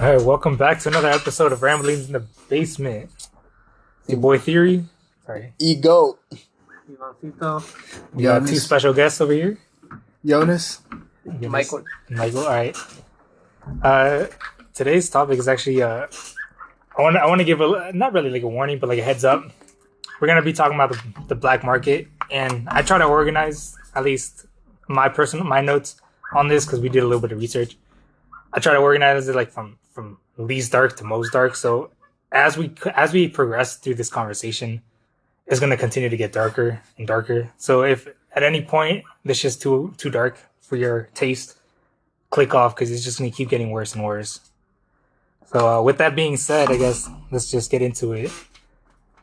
All right, welcome back to another episode of Ramblings in the Basement. Your boy Theory. Sorry. Ego. Ivancito. We got two special guests over here. Jonas. Michael. Michael, all right. Today's topic is actually, I want to give not really like a warning, but like a heads up. We're going to be talking about the black market, and I try to organize at least my notes on this because we did a little bit of research. I try to organize it like from least dark to most dark. So as we progress through this conversation, it's going to continue to get darker and darker. So if at any point this is too dark for your taste, click off because it's just going to keep getting worse and worse. So with that being said, I guess let's just get into it.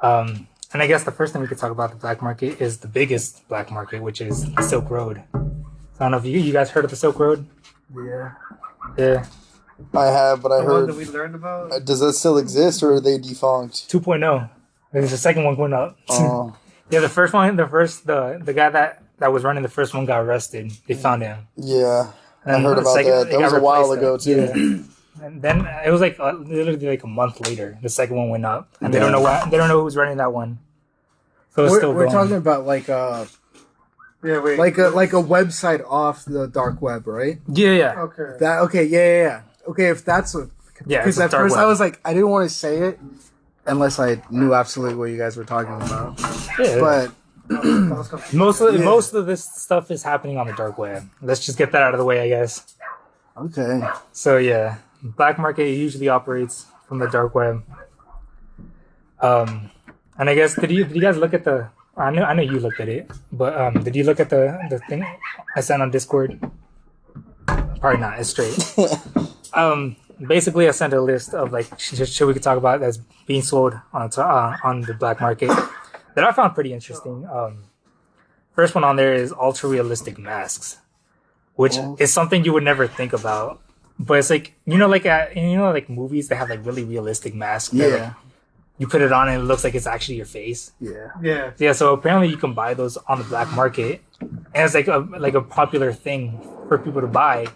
And I guess the first thing we could talk about the black market is the biggest black market, which is the Silk Road. So I don't know if you guys heard of the Silk Road? Yeah. Yeah. I have, but I The one heard. that we learned about? Does that still exist, or are they defunct? 2.0. There's the second one going up. Oh, Yeah, the first one, the guy that was running the first one got arrested. They found him. yeah. I And heard the about second- that. it That got was a while replaced ago, then. too. Yeah. And then it was like literally like a month later, the second one went up, and they don't know who's running that one. So it's still We're going. talking about like a website off the dark web, right? Yeah. Okay. Yeah. Okay, if that's a Yeah, because it's a at dark first web. I was like I didn't want to say it unless I knew absolutely what you guys were talking about. Yeah. But Most of this stuff is happening on the dark web. Let's just get that out of the way, I guess. okay, So yeah, black market usually operates from the dark web. And I guess did you guys look at the? I know you looked at it, but did you look at the thing I sent on Discord? Probably not. It's straight. Basically, I sent a list of like shit we could talk about that's being sold on the black market that I found pretty interesting. First one on there is ultra realistic masks, which is something you would never think about. But it's like like movies that have like really realistic masks. that, like, yeah, you put it on and it looks like it's actually your face. yeah. Yeah. Yeah, so apparently you can buy those on the black market, and it's like a popular thing for people to buy,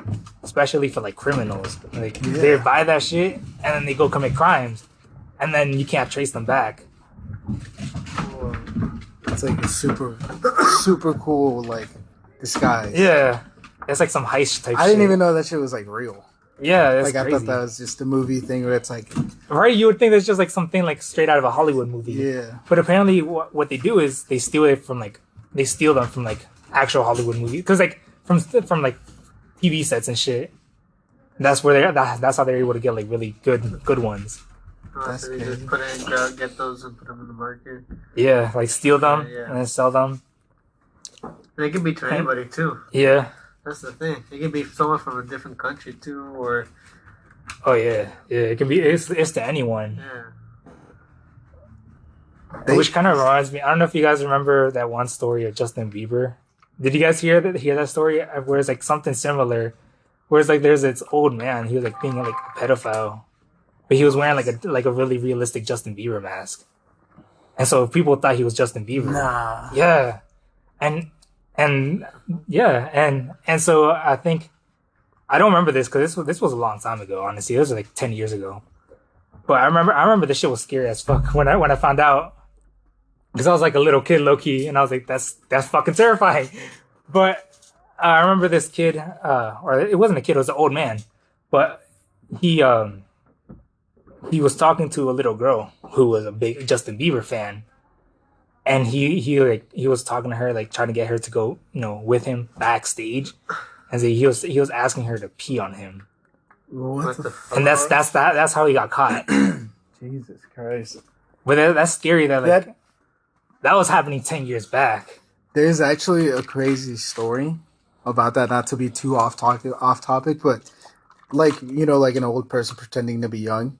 especially for like criminals. Like they buy that shit and then they go commit crimes, and then you can't trace them back. It's like a super cool like disguise. Yeah, it's like some heist type. I didn't shit. even know that shit was like real. Yeah, it's Like I crazy. thought that was just a movie thing where it's like Right? You would think that's just like something like straight out of a Hollywood movie. yeah, But apparently, what they do is they steal them from like actual Hollywood movies, because like from like TV sets and shit. That's where that's how they're able to get like really good ones. That's So they crazy. just get those and put them in the market. Yeah, like steal them Yeah. and then sell them. They can be to anybody too. Yeah. That's the thing. It can be someone from a different country too, or Oh yeah. It can be. It's to anyone. yeah. Which kind of reminds me. I don't know if you guys remember that one story of Justin Bieber. Did you guys hear that story where it's like something similar? Where it's like there's this old man. He was like being like a pedophile, but he was wearing like a really realistic Justin Bieber mask, and so people thought he was Justin Bieber. nah. Yeah, and so I think I don't remember this because this was a long time ago. Honestly, this was like 10 years ago. But I remember this shit was scary as fuck when I found out, because I was like a little kid, low key, and I was like, that's fucking terrifying. But I remember this kid, or it wasn't a kid, it was an old man, but he was talking to a little girl who was a big Justin Bieber fan. And he was talking to her, like trying to get her to go, with him backstage, and so he was asking her to pee on him, What the and that's how he got caught. Jesus Christ. But that's scary that like that was happening 10 years back. There's actually a crazy story about that, not to be too off topic, but like, like an old person pretending to be young.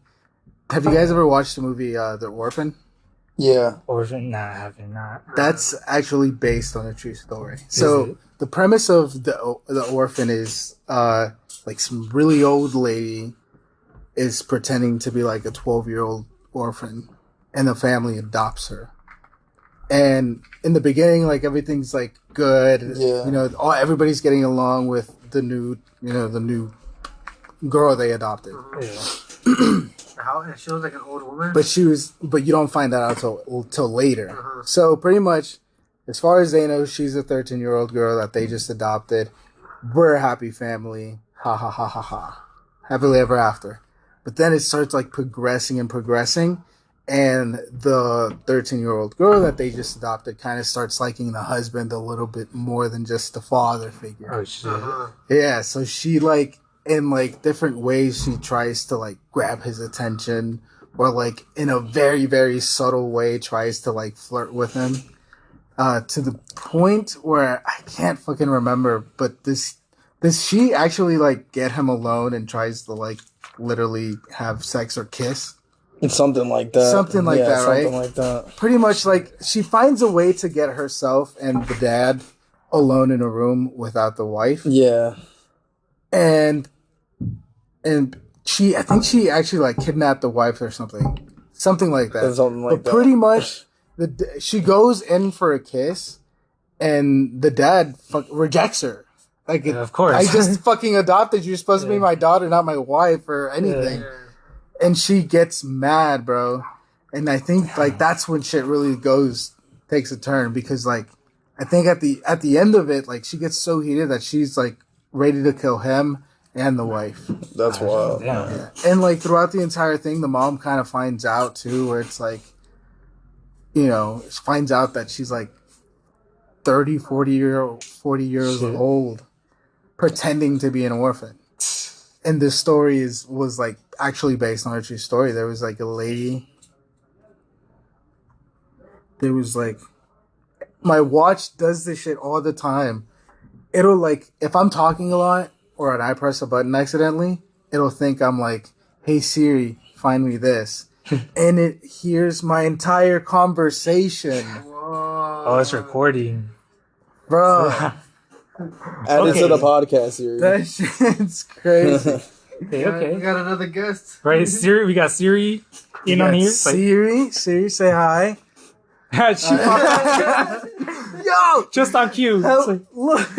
Have you guys ever watched the movie The Orphan? Yeah. Or nah, I haven't not. That's actually based on a true story. it? So the premise of the Orphan is like some really old lady is pretending to be like a 12-year-old orphan, and the family adopts her. And in the beginning, like everything's like good. Yeah. Everybody's getting along with the new girl they adopted. Yeah. How? She was like an old woman. but you don't find that out till later. Uh-huh. So pretty much, as far as they know, she's a 13-year-old girl that they just adopted. We're a happy family. Ha ha ha ha ha. Happily ever after. But then it starts like progressing and progressing. And the 13-year-old girl that they just adopted kind of starts liking the husband a little bit more than just the father figure. Oh shit. Uh-huh. Yeah, so she like in like different ways she tries to like grab his attention or like in a very, very subtle way tries to like flirt with him. To the point where I can't fucking remember, but does she actually like get him alone and tries to like literally have sex or kiss? It's something like that. Something like that, right? Something like that. Pretty much like she finds a way to get herself and the dad alone in a room without the wife. Yeah. And I think she actually like kidnapped the wife or something like that. Something like but pretty much she goes in for a kiss and the dad rejects her. Like, Yeah, of course. I just fucking adopted you. You're supposed to be my daughter, not my wife or anything. Yeah. And she gets mad, bro. And I think like that's when shit really takes a turn because like I think at the end of it, like she gets so heated that she's like ready to kill him and the wife. That's wild. Yeah. And like throughout the entire thing, the mom kind of finds out too, where it's like, you know, she finds out that she's like 40 years Shit. old, pretending to be an orphan. And this story was like actually based on a true story. There was like a lady. There was like, my watch does this shit all the time. It'll like, if I'm talking a lot or I press a button accidentally, it'll think I'm like, hey Siri, find me this. And it hears my entire conversation. Whoa. Oh, it's recording. Bro, Add it to Okay. the podcast series. that shit's crazy. Okay, We okay. got another guest. Right, Siri. We got Siri in on here. Like, Siri, say hi. she popped Yo! just on cue. It's like, Look!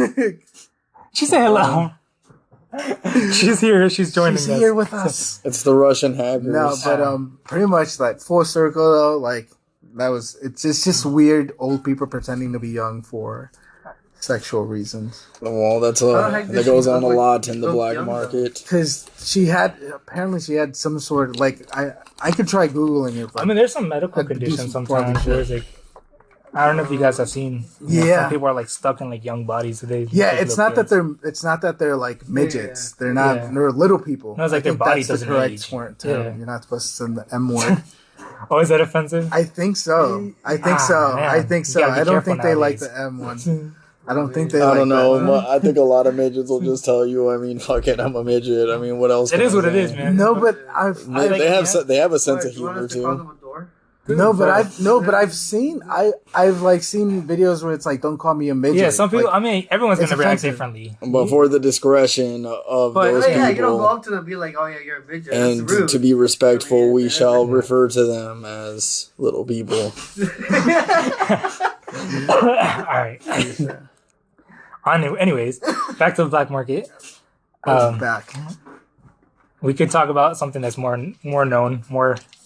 she said hello. She's here. She's joining She's us. here with us. It's the Russian hackers. No, but pretty much like full circle though, like it's just weird old people pretending to be young for sexual reasons. Well, that's How the heck did that she goes look on a like lot in the so black young, though? market. Because she had some sort of like I could try googling it. But I mean, there's some medical Had to do conditions some sometimes fucking where it's like, I don't know if you guys have seen. you know, Yeah. some people are like stuck in like young bodies. So they yeah, like, it's little not kids. that they're like midgets. They're not. Yeah. They're little people. No, it's like I their think body that's doesn't the correct age. term. Yeah. You're not supposed to send the M word. Oh, is that offensive? I think so. I think so. man. I think You so. gotta be I don't careful think they like nowadays. the M one. I don't think they I like don't know. that one. I think a lot of midgets will just tell you. I mean, fuck it, I'm a midget. I mean, what else? It can is I what it say? is, man. No, but I've They, like- they have yeah. they have a sense of You want humor us to call too. them a door? I've seen I've like seen videos where it's like don't call me a midget. Yeah, some people. Like, I mean, everyone's it's gonna react offensive. differently. But for the discretion of But- those Oh, yeah, you don't go people, up to them and be like, oh yeah, you're a midget. That's and rude. to be respectful, we Yeah. shall refer to them as little people. All right. Anyways, back to the black market. back. We could talk about something that's more known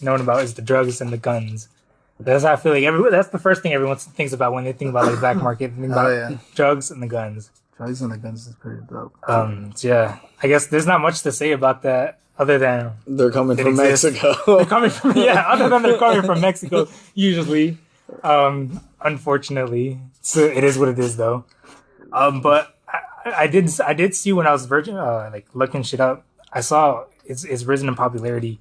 about is the drugs and the guns. That's how I feel like that's the first thing everyone thinks about when they think about like black market. They think about yeah. drugs and the guns. Drugs and the guns is pretty dope. So yeah, I guess there's not much to say about that other than They're coming It from exists. they're Mexico. coming from other than they're coming from Mexico usually. Unfortunately, so it is what it is though. But I did see when I was like looking shit up. I saw it's risen in popularity.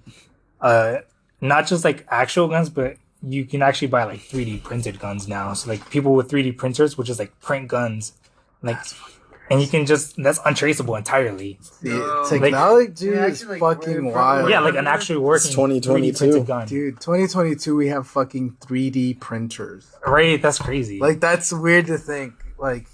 Not just like actual guns, but you can actually buy like 3D printed guns now. So like people with 3D printers, which is like print guns, like, and you can that's untraceable entirely. No. Technology Like- is Yeah, actually, like, fucking we're- wild. Yeah, like an actually working It's 2022. 3D printed gun. Dude, 2022 we have fucking 3D printers. Right? That's crazy. Like that's weird to think. Like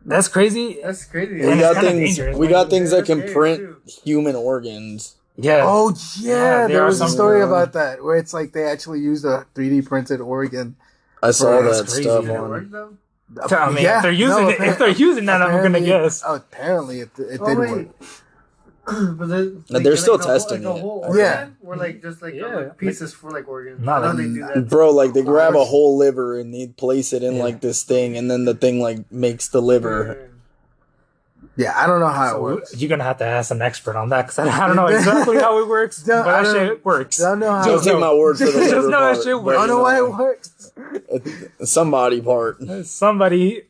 that's crazy. That's crazy. We And it's got kinda things. dangerous, We man. got things that can That's print scary, human organs. Yeah. oh yeah, Yeah, there there are was a some- story about that where it's like they actually used a 3D printed organ. I saw That's that crazy. stuff Did it on. work though? I mean, if they're using that, I'm gonna guess. Apparently it didn't Oh, wait. work. But then, And they're still like, a whole- testing like a it. whole I Yeah. organ? Or like just like, Yeah. pieces for like organs. Not I know like- they do that. Bro, like they grab a Nice. whole liver and they place it in Yeah. like this thing, and then the thing like makes the liver. Yeah, I don't know how it So works. you're gonna have to ask an expert on that because I don't know exactly how it works, Don't- but I that don't- shit works. Don't know how. Don't Just take know- my word for the just liver know that part, shit but, works. I don't know why you it works. some body part. Somebody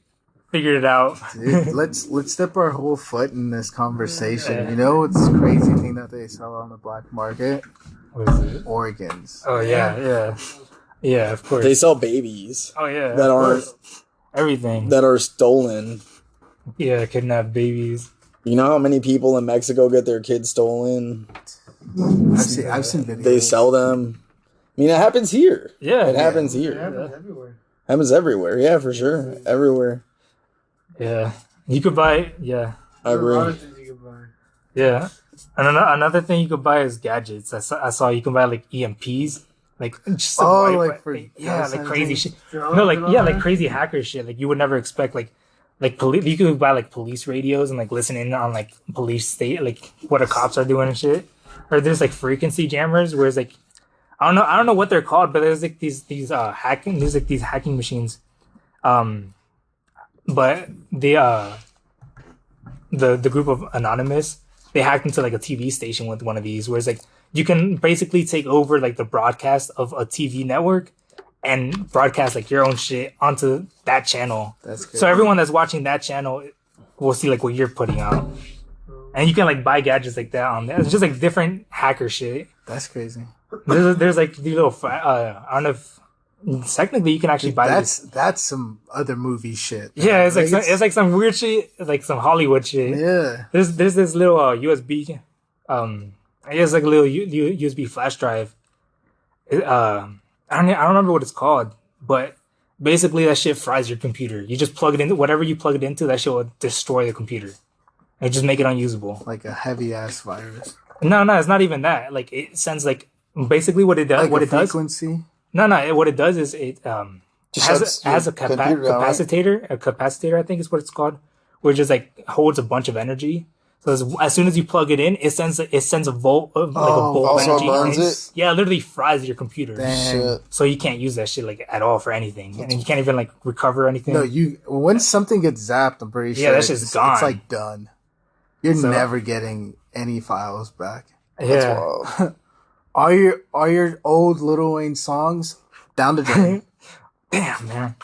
figured it out. Dude, let's dip our whole foot in this conversation. Yeah. You know what's the crazy thing that they sell on the black market? What is it? Organs. Oh yeah, yeah, of course. They sell babies Oh yeah, that of aren't course. Everything. that are stolen. Yeah, kidnap babies. You know how many people in Mexico get their kids stolen? I've seen videos. They sell them. I mean, it happens here. Yeah, It happens It here. happens everywhere. Happens everywhere. Yeah, for sure. Everywhere. yeah. You could buy. Yeah, I There's a lot agree. of things you can buy. yeah. And another thing you could buy is gadgets. I saw you can buy like EMPs, like just some Oh, white- like for yeah, gas like crazy engines? shit. Drones No, like and all yeah, like that. crazy hacker shit. Like you would never expect. Like police. You could buy like police radios and like listen in on like police state, like what the cops are doing and shit. Or there's like frequency jammers, where it's like I don't know what they're called, but there's like these hacking. There's like these hacking machines. But the group of Anonymous, they hacked into like a TV station with one of these, where it's like you can basically take over like the broadcast of a TV network and broadcast like your own shit onto that channel. That's good. So everyone that's watching that channel will see like what you're putting out, and you can like buy gadgets like that on there. It's just like different hacker shit. That's crazy. There's like these little. I don't know if technically you can actually buy That's some other movie shit. Yeah, it's like it's like some weird shit, like some Hollywood shit. yeah. There's this little USB, I guess like a little USB flash drive. I don't remember what it's called, but basically that shit fries your computer. You just plug it into whatever you plug it into, that shit will destroy the computer and just make it unusable. Like a heavy ass virus. No, it's not even that. Like it sends like basically what it does. Like What a it does? frequency. No. What it does is it Just has shuts a your computer down, right? capacitor. A capacitor, I think is what it's called, where it just like holds a bunch of energy. So as soon as you plug it in, it sends a volt of like a bolt of also energy. burns and it? Yeah, it literally fries your computer. Dang. Shit. So you can't use that shit like at all for anything, and you can't even like recover anything. No, you once something gets zapped, I'm pretty Yeah, sure that shit's gone. It's like done. You're So- never getting any files back. yeah, Wow. Are your old Lil Wayne songs down the drain? damn man.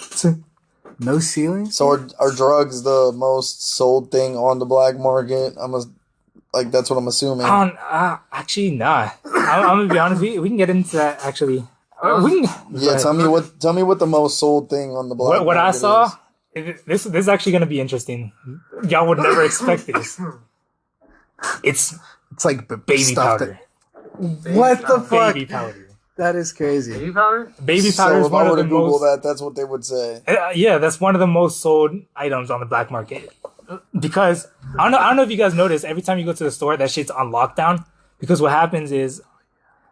No ceilings? So are drugs the most sold thing on the black market? That's what I'm assuming. Actually, nah. I'm gonna be honest. We can get into that actually. We can. Yeah, tell me what the most sold thing on the black What I market saw. is. This is actually gonna be interesting. Y'all would never expect this. It's It's like baby stuff powder. What the fuck? Baby powder. That is crazy. Baby powder? Baby powder So is if one I of were the to Google most. that, that's what they would say. Yeah, that's one of the most sold items on the black market. Because I don't know if you guys notice, every time you go to the store, that shit's on lockdown. Because what happens is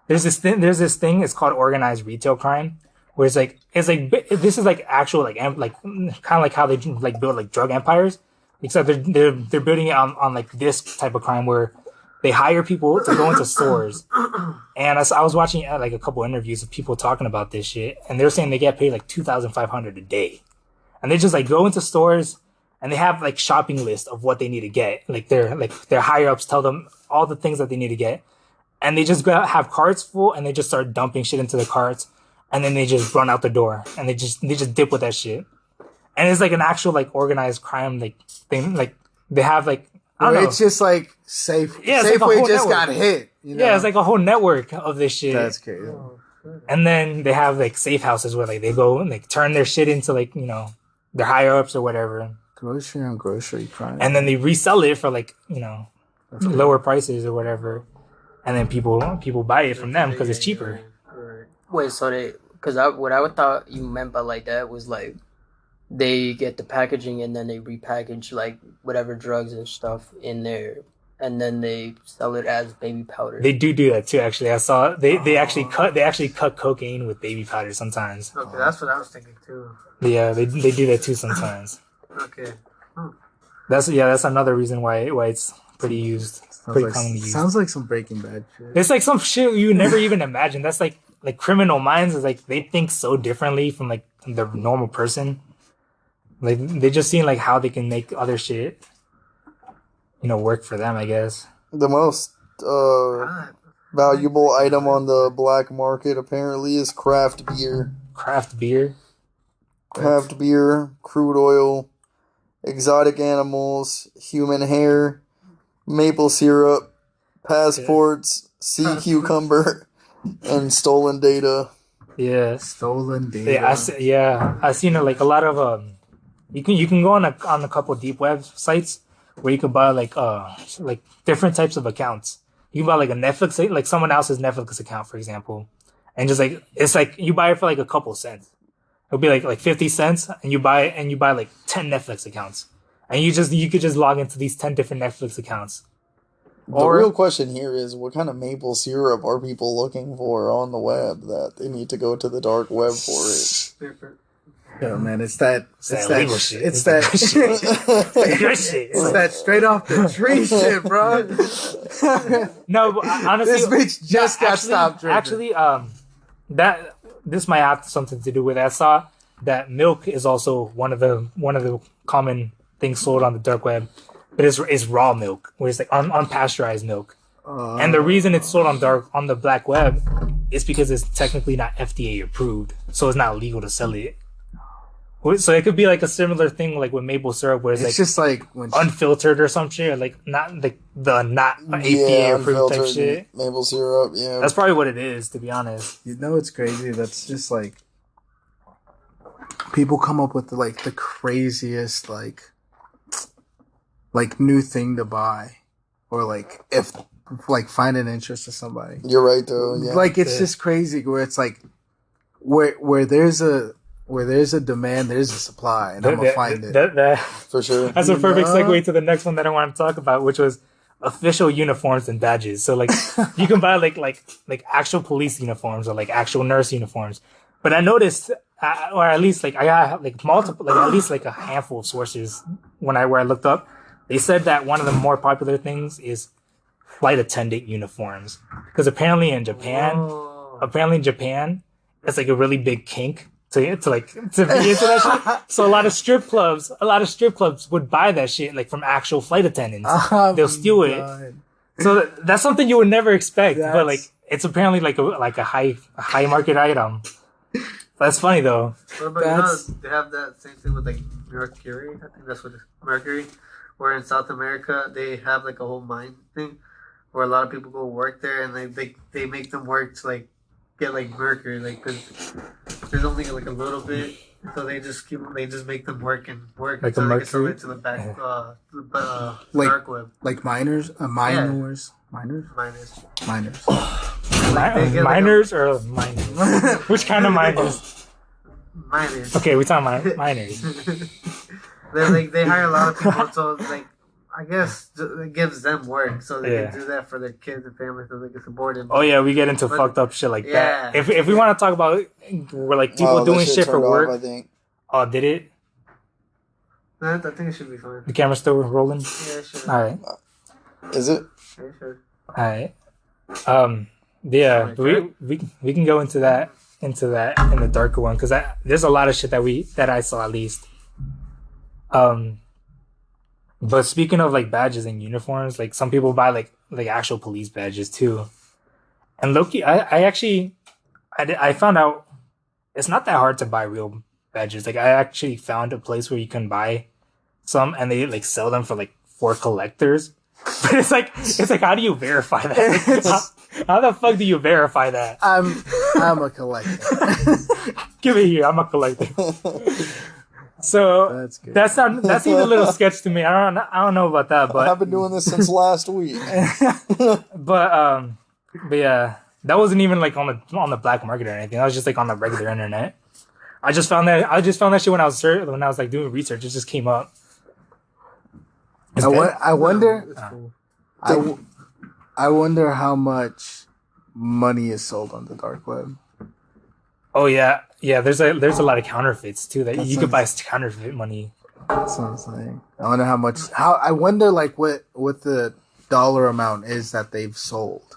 there's this thing. It's called organized retail crime, where it's like this is like actual like kind of like how they like build like drug empires, except they're building it on like this type of crime where they hire people to go into stores. And I was watching like a couple interviews of people talking about this shit, and they're saying they get paid like $2,500 a day, and they just like go into stores and they have like shopping list of what they need to get. Like their higher ups tell them all the things that they need to get, and they just go out, have carts full, and they just start dumping shit into the carts, and then they just run out the door, and they just dip with that shit. And it's like an actual like organized crime like thing. Like they have like I don't know. It's just like safe. Yeah, it's like a Safeway whole just network. got hit. You know? Yeah, it's like a whole network of this shit. That's crazy. And then they have like safe houses where like they go and like turn their shit into like, their higher ups or whatever. Grocery on grocery crime. And then they resell it for like, lower prices or whatever. And then people buy it from them because it's cheaper. Wait, so because what I would thought you meant by like that was like they get the packaging and then they repackage like whatever drugs and stuff in there, and then they sell it as baby powder. They do that too. Actually, I saw they actually cut cocaine with baby powder sometimes. Okay, that's what I was thinking too. Yeah, they do that too sometimes. Okay. That's another reason why it's pretty used, pretty commonly used. Sounds like some Breaking Bad shit. It's like some shit you never even imagine. That's like criminal minds is like they think so differently from like the normal person. Like they just seeing like how they can make other shit, work for them. I guess. The most valuable item on the black market apparently is craft beer. Craft beer. Craft beer, crude oil, exotic animals, human hair, maple syrup, passports, sea cucumber, and stolen data. Yeah. Stolen data. I seen it like a lot of You can go on a couple of deep web sites where you could buy like different types of accounts. You can buy like a Netflix, like someone else's Netflix account, for example, and just like it's like you buy it for like a couple cents. It'll be like 50 cents, and you buy like 10 Netflix accounts, and you could just log into these 10 different Netflix accounts. The real question here is, what kind of maple syrup are people looking for on the web that they need to go to the dark web for it? Yo, man, it's that illegal shit. It's that Good shit. It's that straight off the tree shit, bro. No, but honestly, This bitch just got stopped drinking. Actually, that this might have something to do with it. I saw that milk is also one of the common things sold on the dark web, but it's raw milk, where it's like unpasteurized milk. And the reason it's sold on the black web is because it's technically not FDA approved, so it's not legal to sell it. So it could be like a similar thing like with maple syrup, where it's like just like when unfiltered or some shit, or like not like the not FDA approved type shit. Maple syrup, yeah. That's probably what it is, to be honest. it's crazy. That's just like people come up with like the craziest like new thing to buy, or like if like find an interest to somebody. You're right though. Yeah. Like it's just crazy where it's like where there's a demand, there's a supply, and I'm gonna find it. For sure. That's a perfect segue to the next one that I want to talk about, which was official uniforms and badges. So like you can buy like actual police uniforms or like actual nurse uniforms. But I noticed, or at least like I got like multiple, like at least like a handful of sources where I looked up. They said that one of the more popular things is flight attendant uniforms, because apparently in Japan, it's like a really big kink to be into that shit. So a lot of strip clubs would buy that shit like from actual flight attendants. They'll steal it. So that's something you would never expect, but like it's apparently like a high market item. That's funny though. What about they have that same thing with like Mercury? I think that's what it's Mercury. Where in South America they have like a whole mine thing where a lot of people go work there, and they make them work to like get like mercury, like because there's only like a little bit, so they just make them work like until they get sold into the back dark web. Like miners. Miners. Miners or miners? Which kind of miners? Miners. Okay, we're talking about miners. They hire a lot of people, so like I guess it gives them work, so they can do that for their kids and families, so they can support them. Oh yeah, we get into fucked up shit like that. If we want to talk about where like people doing shit for work, I think. Oh, did it? No, I think it should be fine. The camera's still rolling. Yeah, it should. All right. Is it? Yeah, it should. All right. Yeah, we can go into that in the darker one, because there's a lot of shit that I saw at least. But speaking of like badges and uniforms, like some people buy like actual police badges too. And Loki, I found out it's not that hard to buy real badges. Like I actually found a place where you can buy some, and they like sell them for collectors. But it's like how do you verify that? Like, how the fuck do you verify that? I'm a collector. Give it here. I'm a collector. So That's good. That seems a little sketch to me. I don't know about that, but I've been doing this since last week. but yeah, that wasn't even like on the black market or anything. That was just like on the regular internet. I just found that shit when I was like doing research. It just came up. I wonder. It's cool. I wonder how much money is sold on the dark web. Oh yeah. There's a lot of counterfeits too that you could buy counterfeit money. That's what I'm saying. I wonder how much. I wonder like what the dollar amount is that they've sold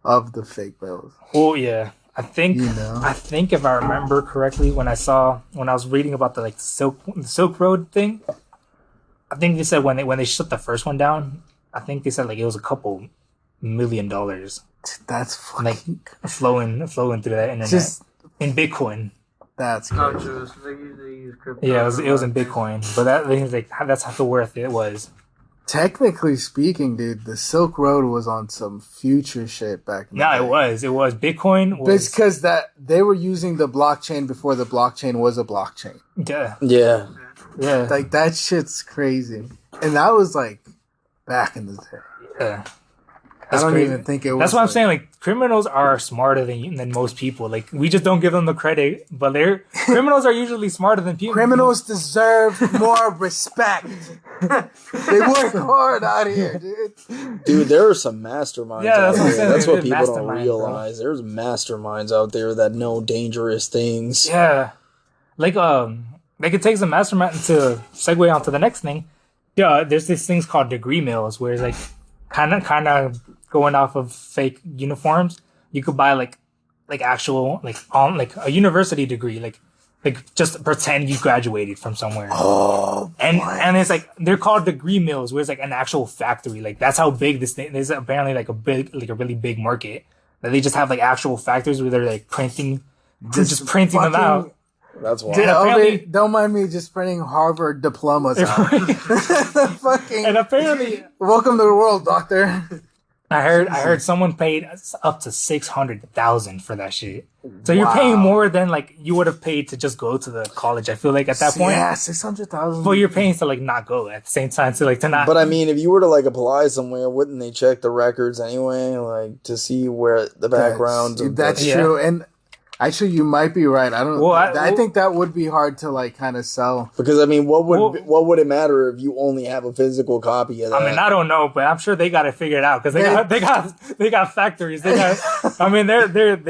of the fake bills. Well, yeah. I think You know? I think if I remember correctly, when I was reading about the Silk Road thing, I think they said when they shut the first one down, I think they said like it was a couple $1 million That's like fucking. flowing through that internet Just in Bitcoin. that's Oh, crazy. true. So they usually use crypto. Yeah, it was in for a lot of Bitcoin, but that thing is like that's how worth it was. Technically speaking, dude, the Silk Road was on some future shit back in the No, day. it was Bitcoin It's was because that they were using the blockchain before the blockchain was a blockchain. yeah Yeah. yeah Like that shit's crazy, and that was like back in the day. yeah. I That's don't crazy. even think it was. That's what I'm like- saying. Like criminals are smarter than most people. Like we just don't give them the credit, but criminals are usually smarter than people. Criminals deserve more respect. They work hard out here, dude. Dude, there are some masterminds Yeah, out that's what I'm there. saying. That's what There's people don't masterminds, bro. realize. There's masterminds out there that know dangerous things. Yeah, like it takes a mastermind to segue onto the next thing. Yeah, there's these things called degree mills, where it's like kind of going off of fake uniforms. You could buy like actual like a university degree, like just pretend you graduated from somewhere. Oh, And it's like they're called degree mills, where it's like an actual factory. Like that's how big this thing. There's apparently like a really big market that they just have like actual factories where they're like just printing them out. that's wild. Dude, apparently- Don't mind me just printing Harvard diplomas out. Fucking And apparently, welcome to the world, doctor. I heard someone paid up to $600,000 for that shit. So you're Wow. paying more than like you would have paid to just go to the college. I feel like at that point, Yeah, 600,000. but you're paying to like not go at the same time. So like to not. But I mean, if you were to like apply somewhere, wouldn't they check the records anyway, like to see where the backgrounds? of That's Yeah. true. And actually, you might be right. I don't. Well, I think that would be hard to like kind of sell. because I mean, what Well- would it matter if you only have a physical copy of that? I mean, I don't know, but I'm sure they got it figured out because they got factories. They got. I mean, they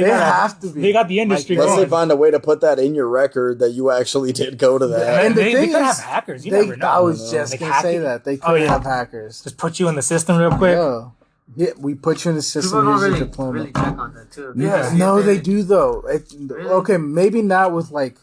have to be. They got the industry Unless they going. find a way to put that in your record that you actually did go to that. And the they thing could is, have hackers. You They, never know. I was just Like gonna say hacking- that they could Oh, yeah. have hackers. Just put you in the system real quick. Yeah, we put you in the People system. don't Here's your really, diploma. really check on that too. Yeah. No, they do though. Really? Okay, maybe not with like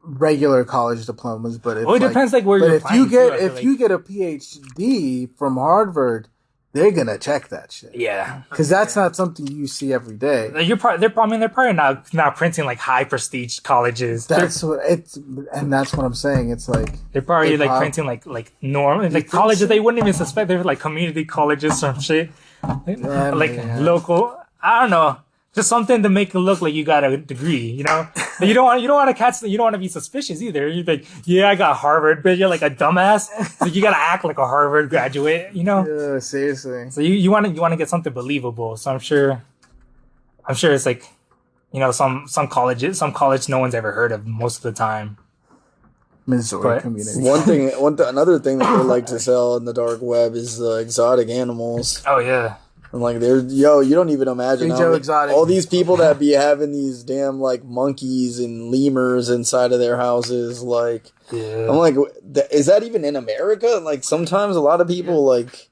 regular college diplomas, but if, Well, it depends like where But you're if you applying get to, I feel if like. you get a PhD from Harvard, they're gonna check that shit Yeah. because that's not something you see every day. They're probably not printing like high prestige colleges. That's what it's, and that's what I'm saying. It's like They're probably They like prob- printing like normal like think colleges so? they wouldn't even suspect. They're like community colleges or some shit. Like yeah. local. I don't know. Just something to make it look like you got a degree, you know? You don't want to catch. You don't want to be suspicious either. You're like, yeah, I got Harvard, but you're like a dumbass. Like you gotta act like a Harvard graduate, you know? yeah, seriously. So you want to get something believable. So I'm sure it's like, you know, some college no one's ever heard of most of the time. Missouri But- community. Another thing that they like to sell in the dark web is exotic animals. Oh yeah. And like you don't even imagine Free how Joe many- Exotic. all these people that be having these damn like monkeys and lemurs inside of their houses. Like, Yeah. I'm like, is that even in America? Like, sometimes a lot of people like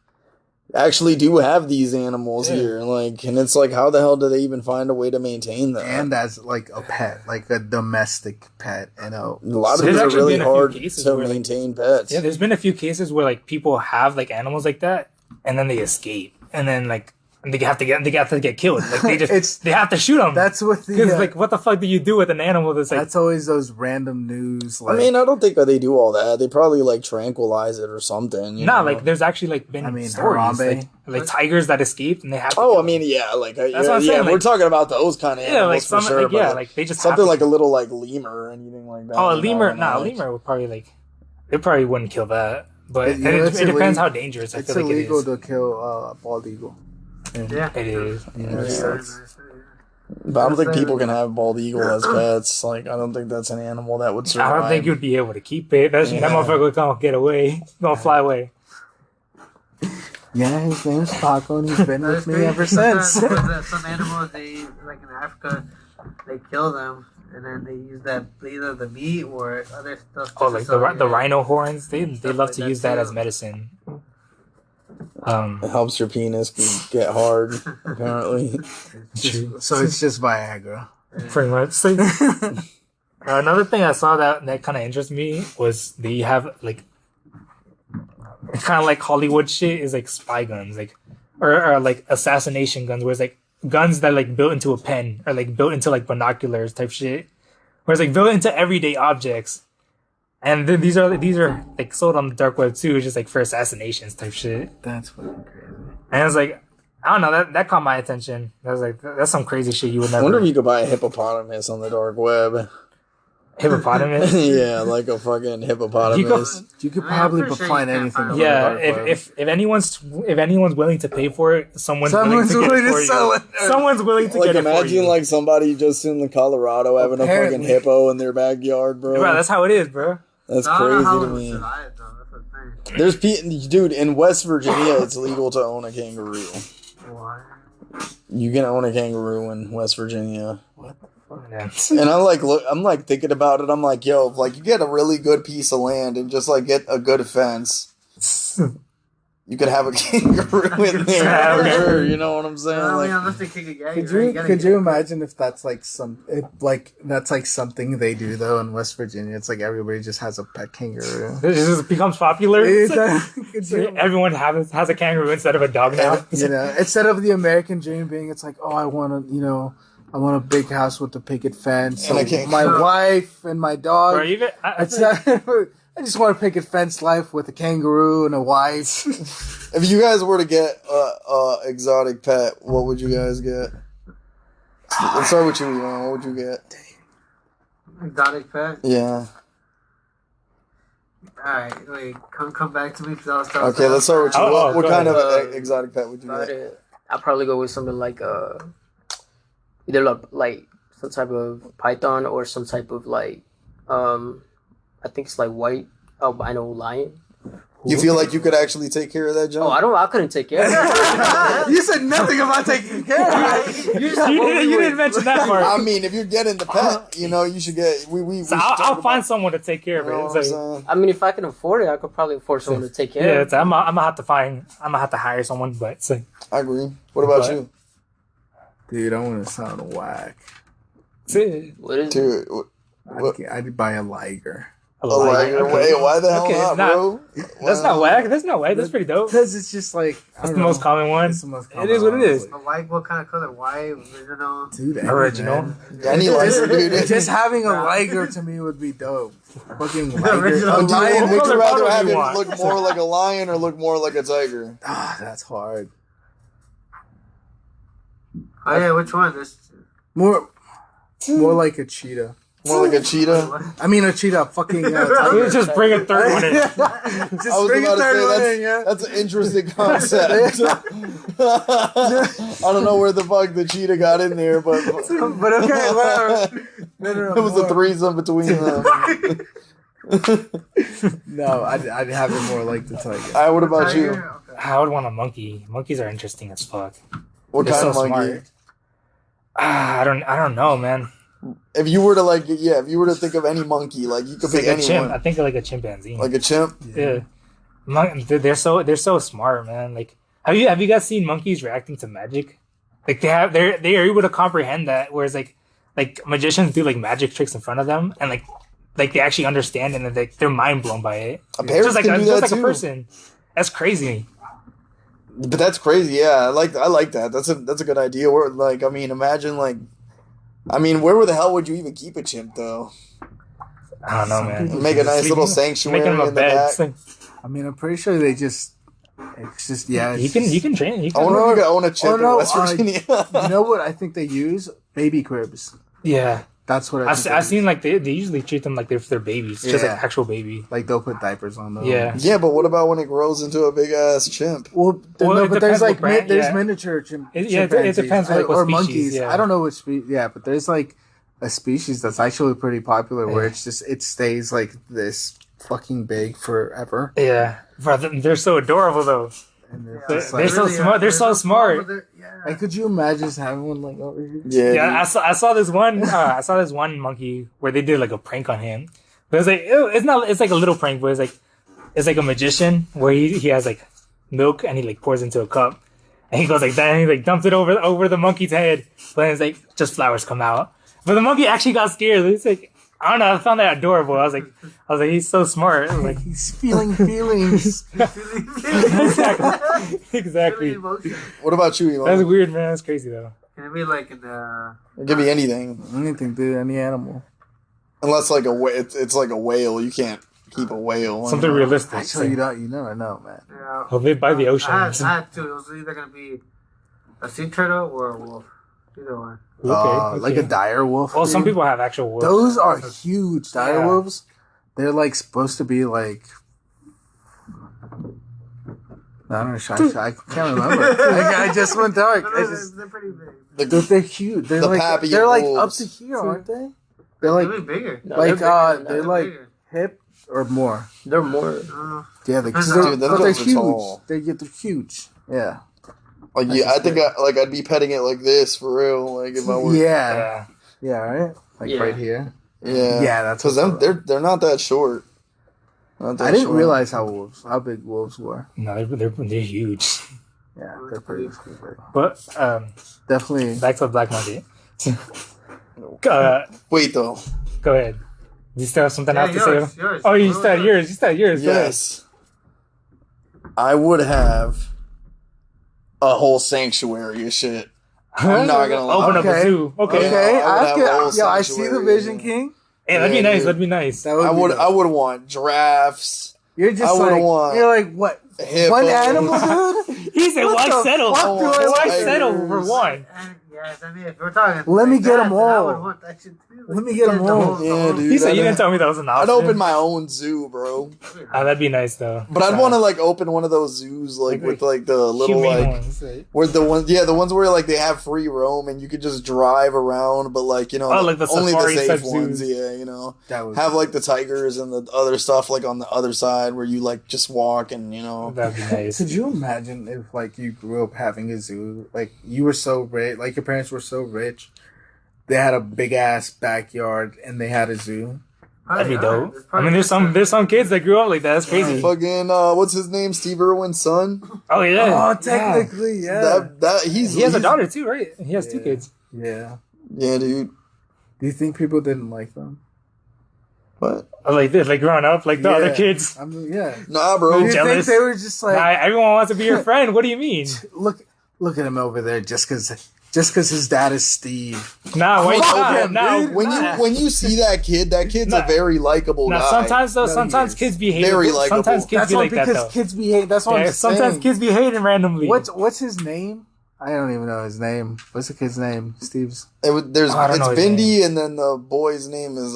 actually do have these animals Yeah. here. Like, and it's like, how the hell do they even find a way to maintain that? And as like a pet, like a domestic pet, you know. a lot of There's these are actually really been a few hard cases to where, like- maintain pets. Yeah, there's been a few cases where like people have like animals like that, and then they escape, and then like they have to get killed. Like they It's- they have to shoot them. That's what the. Because like what the fuck do you do with an animal that's like? that's always those random news. Like, I mean, I don't think that they do all that. They probably like tranquilize it or something. You No, know? like there's actually like been I mean, stories Harambe. like tigers that escaped and they have. To Oh, kill I mean, yeah, like That's what I'm yeah, saying, we're like- talking about those kind of them. yeah, like animals for some sure. like, yeah, but like they just something have like to, a little like lemur or anything like that. oh a you know, lemur. and, Nah, a like- lemur would probably like it probably wouldn't kill that, but You know, it it's depends illegal- how dangerous I it's feel like it illegal is. to kill bald eagle. Yeah. It is. Yeah, Yeah. that's- But I don't think people can have bald eagle as pets. Like, I don't think that's an animal that would survive. I don't think you'd be able to keep it. That Yeah. motherfucker gonna get away, gonna fly away. Yeah, his name's Paco, and he's been with That's me crazy. ever since. Because, some animals, they like in Africa, they kill them and then they use that either the meat or other stuff. Oh, to like sell, the yeah. rhino horns. They Stuff love like to that use that too. as medicine. It helps your penis get hard, apparently. So it's just Viagra. Pretty much. So, another thing I saw that kind of interested me was they have like kind of like Hollywood shit is like spy guns, like or like assassination guns, where it's like guns that like built into a pen or like built into like binoculars type shit, where it's like built into everyday objects. And then these are like sold on the dark web too, just like for assassinations type shit. That's fucking crazy. And I was like, I don't know, that caught my attention. I was like, that's some crazy shit you would I never. wonder if you could buy a hippopotamus on the dark web. Hippopotamus. Yeah, like a fucking hippopotamus. You could I'm probably pretty sure you find can't anything. find on it. the Yeah, dark web. if anyone's willing to pay for it, someone's willing to get it for sell you. it. Someone's willing to Like get it for imagine you. like somebody just in Colorado having a fucking Apparently. hippo in their backyard, bro. Bro, that's how it is, bro. That's I don't know crazy how to it would me. survive, though. That's the thing. There's dude in West Virginia. It's legal to own a kangaroo. Why? You can own a kangaroo in West Virginia. Yeah. And I'm like thinking about it. I'm like, yo, if like you get a really good piece of land and just like get a good fence, you could have a kangaroo in there. Yeah, okay. Sure, you know what I'm saying? I mean, Like, unless they kick a gang. Could you imagine if that's like that's like something they do though in West Virginia? It's like everybody just has a pet kangaroo. It just becomes popular. It's like- Could it's you like everyone has a kangaroo instead of a dog now. You know, instead of the American dream being, it's like, oh, I want a big house with a picket fence, And a so kangaroo. my wife and my dog. Or even It's not- I just want a picket fence life with a kangaroo and a wife. if you guys were to get a exotic pet, what would you guys get? Let's start with you, Elon. What would you get? Exotic pet? Yeah. Alright, wait, come back to me because I was Okay, let's start with you. Oh, What go kind of ahead. exotic pet would you About get? it, I'll probably go with something like either like some type of python or some type of like I think it's like white albino lion. You feel like you could actually take care of that, John? Oh, I couldn't take care of it. You said nothing about taking care of it. you didn't mention that I part. mean, if you're getting the pet, you know, you should get. We So should I'll talk find about- someone to take care of you know it. what It's I'm like, saying? I mean, if I can afford it, I could probably afford someone to take care yeah, of it. I'm gonna have to hire someone, but it's like, I agree. What about But- you, Dude, I want to sound whack. What is it? dude? What? I'd buy a liger. A liger? okay. Wait, why the hell Okay, not, nah, bro? That's not whack. That's not whack. That's pretty dope. Because it's just like That's the most common one. It's the most It is what it is. A white, what kind of color? White, original? Dude, Original. man. Any liger, dude. Just having a liger to me would be dope. Fucking liger. original. A Would you, lion. What would color you rather photo have do you it want? look more like a lion or look more like a tiger? Ah, that's hard. Oh yeah, which one? This. More like a cheetah. More like a cheetah? I mean, a cheetah. Fucking You tiger. just bring a third one in. Just I was bring a about to third one say in, yeah. that's an interesting concept. I don't know where the fuck the cheetah got in there, but But okay, whatever. No, it was a threesome between them. No, I'd have it more like the tiger. Alright, what about you? Tiger? Okay. I would want a monkey. Monkeys are interesting as fuck. What They're kind so of monkey? smart. I don't know, man. If you were to if you were to think of any monkey, like you could It's pick like a chimp. anyone, I think of like a chimpanzee. like a chimp. Yeah, they're so smart, man. Like, have you guys seen monkeys reacting to magic? Like they are able to comprehend that, whereas like magicians do like magic tricks in front of them, and like they actually understand and they're mind blown by it. A parrot Just like can do that a too. person. That's crazy. But that's crazy. Yeah, I like that. That's a good idea. Where like I mean, imagine where the hell would you even keep a chimp though? I don't know, man. Make a nice little Making sanctuary them a in the bed. back. It's like, I mean, I'm pretty sure it's just yeah. you can train. You I can, wonder if you could own a chimp Oh, no, in West Virginia. You know what I think they use? Baby cribs. yeah. That's what I've seen like they usually treat them like they're babies, just like Yeah. actual baby. like they'll put diapers on them. Yeah. Yeah, but what about when it grows into a big ass chimp? Well, Well, no, it but there's depends like what brand, there's yeah. miniature It chimpanzees. depends, like, what or species, monkeys. yeah. I don't know which species. Yeah, but there's like a species that's actually pretty popular where it's just it stays like this fucking big forever. Yeah, bro, they're so adorable though. And it's They're just like, so smart. They're so smart. Yeah. like, could you imagine just having one like over here? Yeah, Yeah, I saw this one. I saw this one monkey where they did like a prank on him. But it's like it's like a little prank, but it's like a magician where he has like milk and he like pours into a cup. And he goes like that and he like dumps it over the monkey's head. But then it's like just flowers come out. But the monkey actually got scared. It's like, I don't know, I found that adorable. I was like, he's so smart. I was like, He's feeling feelings. exactly. Emotion. What about you, That's Emo? weird, man. That's crazy though. Can it be like in the? It could be anything, Anything, dude. Any animal. unless like it's like a whale. You can't keep a whale. Something realistic. Actually, you never know, man. Yeah. He'll live by the ocean. I had two. It was either gonna be a sea turtle or a wolf. Either one. Okay, Like a dire wolf. Well, some dude. people have actual wolves. Those are huge. Dire Yeah. wolves. They're like supposed to be like. I don't know. I can't remember. I just went dark. They're pretty big. They're huge. They're The like Papillon they're like wolves. up to here, aren't they? They're They're like bigger. No, like they're bigger than they're that. like bigger. hip or more. They're more. Yeah, Dude, they're them but they're things are huge. tall. They're huge. Yeah. Like yeah, I think I'd be petting it like this for real. Like if I were. Yeah. Yeah. Yeah. Right. Like Yeah. right here. Yeah. Yeah, that's because what's them up. they're not that short. Not that I didn't short. realize how big wolves were. No, they're huge. Yeah, they're pretty big. But Definitely. back to the black market. Wait though. Go ahead. Do you still have something else to yours, say? yours. Oh, you What said was yours. You said yours. Go ahead. Yes. I would have a whole sanctuary of shit. I'm not gonna lie. Open up a Okay. zoo. Okay. Yeah. Okay, I would have a whole I see the sanctuary, Vision yeah. King. Hey, that'd be Yeah, nice. dude. That'd be nice. That would I be would dope. I would want giraffes. You're just I would like want you're like what? hippos. One animal, dude? He said, What "Why the settle? fuck do I Why like settle tigers? for one?" And, yes, I mean, if we're talking, Let me like get that, 'em then I all. would want that shit too. Let me get 'em The all. whole- the Yeah, whole- dude. He said, "You I'd- didn't tell me that was an I'd option." open my own zoo, bro. That'd be nice though. But I'd want to like open one of those zoos like with like the little Humane like ones, right? where the ones where like they have free roam and you could just drive around, but like you know Oh, like the only the safari safe type ones, zoos. yeah, you know. That would Have like the tigers and the other stuff like on the other side where you like just walk and you know. That'd be nice. Could you imagine if like you grew up having a zoo, like you were so rich, like your parents were so rich, they had a big ass backyard and they had a zoo. That'd be Yeah, dope. it's I probably mean, there's some kids that grew up like that. That's crazy. Fucking what's his name? Steve Irwin's son. Oh yeah. Oh, technically, yeah. That He has a he's- daughter too, right? He has two Yeah. kids. Yeah. Yeah, dude. Do you think people didn't like them? What? Like this, like growing up, like the other Yeah. kids. I mean, yeah. Nah, Do bro. you think jealous? they were just like, Nah, everyone wants to be your friend. What do you mean? look at him over there, just because his dad is Steve. Nah, wait, Fuck nah, him, nah, dude. When you see that kid's Nah. a very likable nah, guy. sometimes though, No, he sometimes is. kids behave. Very likable. Sometimes kids That's be what like that because though. kids behave. That's what Yeah, I'm sometimes saying. kids be hating randomly. What's his name? I don't even know his name. What's the kid's name? Steve's. There's Oh, I don't it's know his Bindi, and then the boy's name is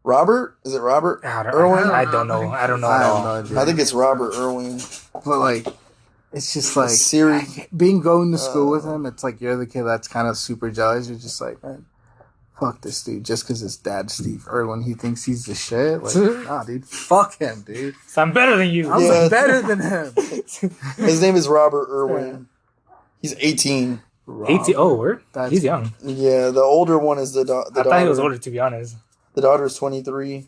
Robert. Is it Robert? Irwin? I don't know. I don't know I at have all. no idea. I think it's Robert Irwin. But like, it's just like Siri. going to school with him. It's like you're the kid that's kind of super jealous. You're just like, man, fuck this dude. Just because his dad's Steve Irwin, he thinks he's the shit. Like, nah, dude, fuck him, dude. So I'm better than you. I'm Yeah. better than him. His name is Robert Irwin. He's 18. 18. Oh, word. That's- He's young. Yeah, the older one is the I daughter. thought he was older, to be honest. The daughter's 23,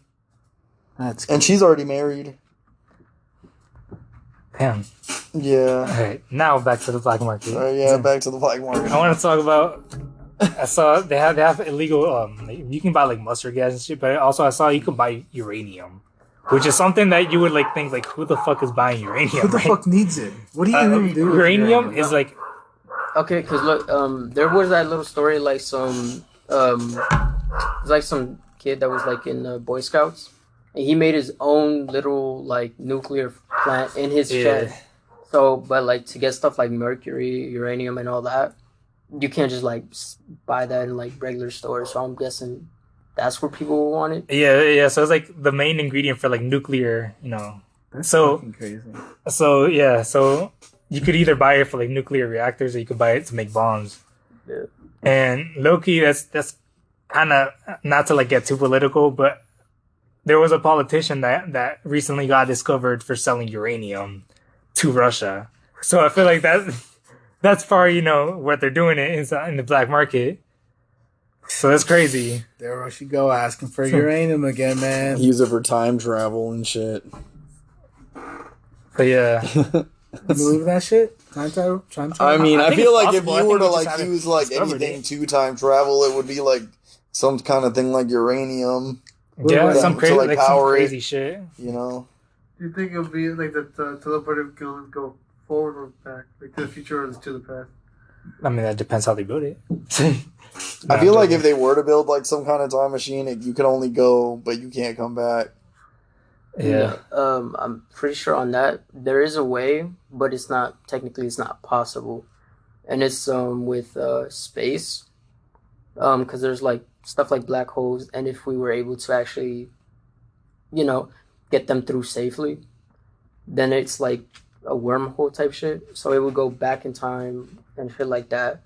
That's and she's already married. Damn. Yeah. All right, now back to the black market. Yeah, back to the black market. I want to talk about. I saw they have illegal. Like, you can buy like mustard gas and shit, but also I saw you can buy uranium, which is something that you would like think like who the fuck is buying uranium? Who the right? fuck needs it? What do you even do? with uranium is like Okay, because look, there was that little story like some, it's like some kid that was like in Boy Scouts, and he made his own little like nuclear plant in his shed. So, but like to get stuff like mercury, uranium, and all that, you can't just like buy that in like regular stores. So I'm guessing that's where people will want it. yeah. So it's like the main ingredient for like nuclear, you know. That's So- fucking crazy. So yeah, so you could either buy it for like nuclear reactors, or you could buy it to make bombs. Yeah. And low-key, that's kind of not to like get too political, but there was a politician that recently got discovered for selling uranium to Russia. So I feel like that's far, you know, what they're doing it in the black market. So that's crazy. There she go asking for uranium again, man. Use it for time travel and shit. But yeah, Believe in that shit? Time travel? I mean, I I think feel it's like if possible. I you were think to we just like haven't use like discovered anything it. to time travel, it would be like some kind of thing like uranium, Yeah, Wait, some to, crazy, like, like some power it. crazy shit. you know? Do you think it'll be like the teleporter going go forward or back, like to the future or to the past? I mean, that depends how they build it. I feel like if they were to build like some kind of time machine, you can only go, but you can't come back. yeah. I'm pretty sure on that there is a way, but it's not technically it's not possible, and it's with space, because there's like stuff like black holes, and if we were able to actually, you know, get them through safely, then it's like a wormhole type shit. So it would go back in time and shit like that,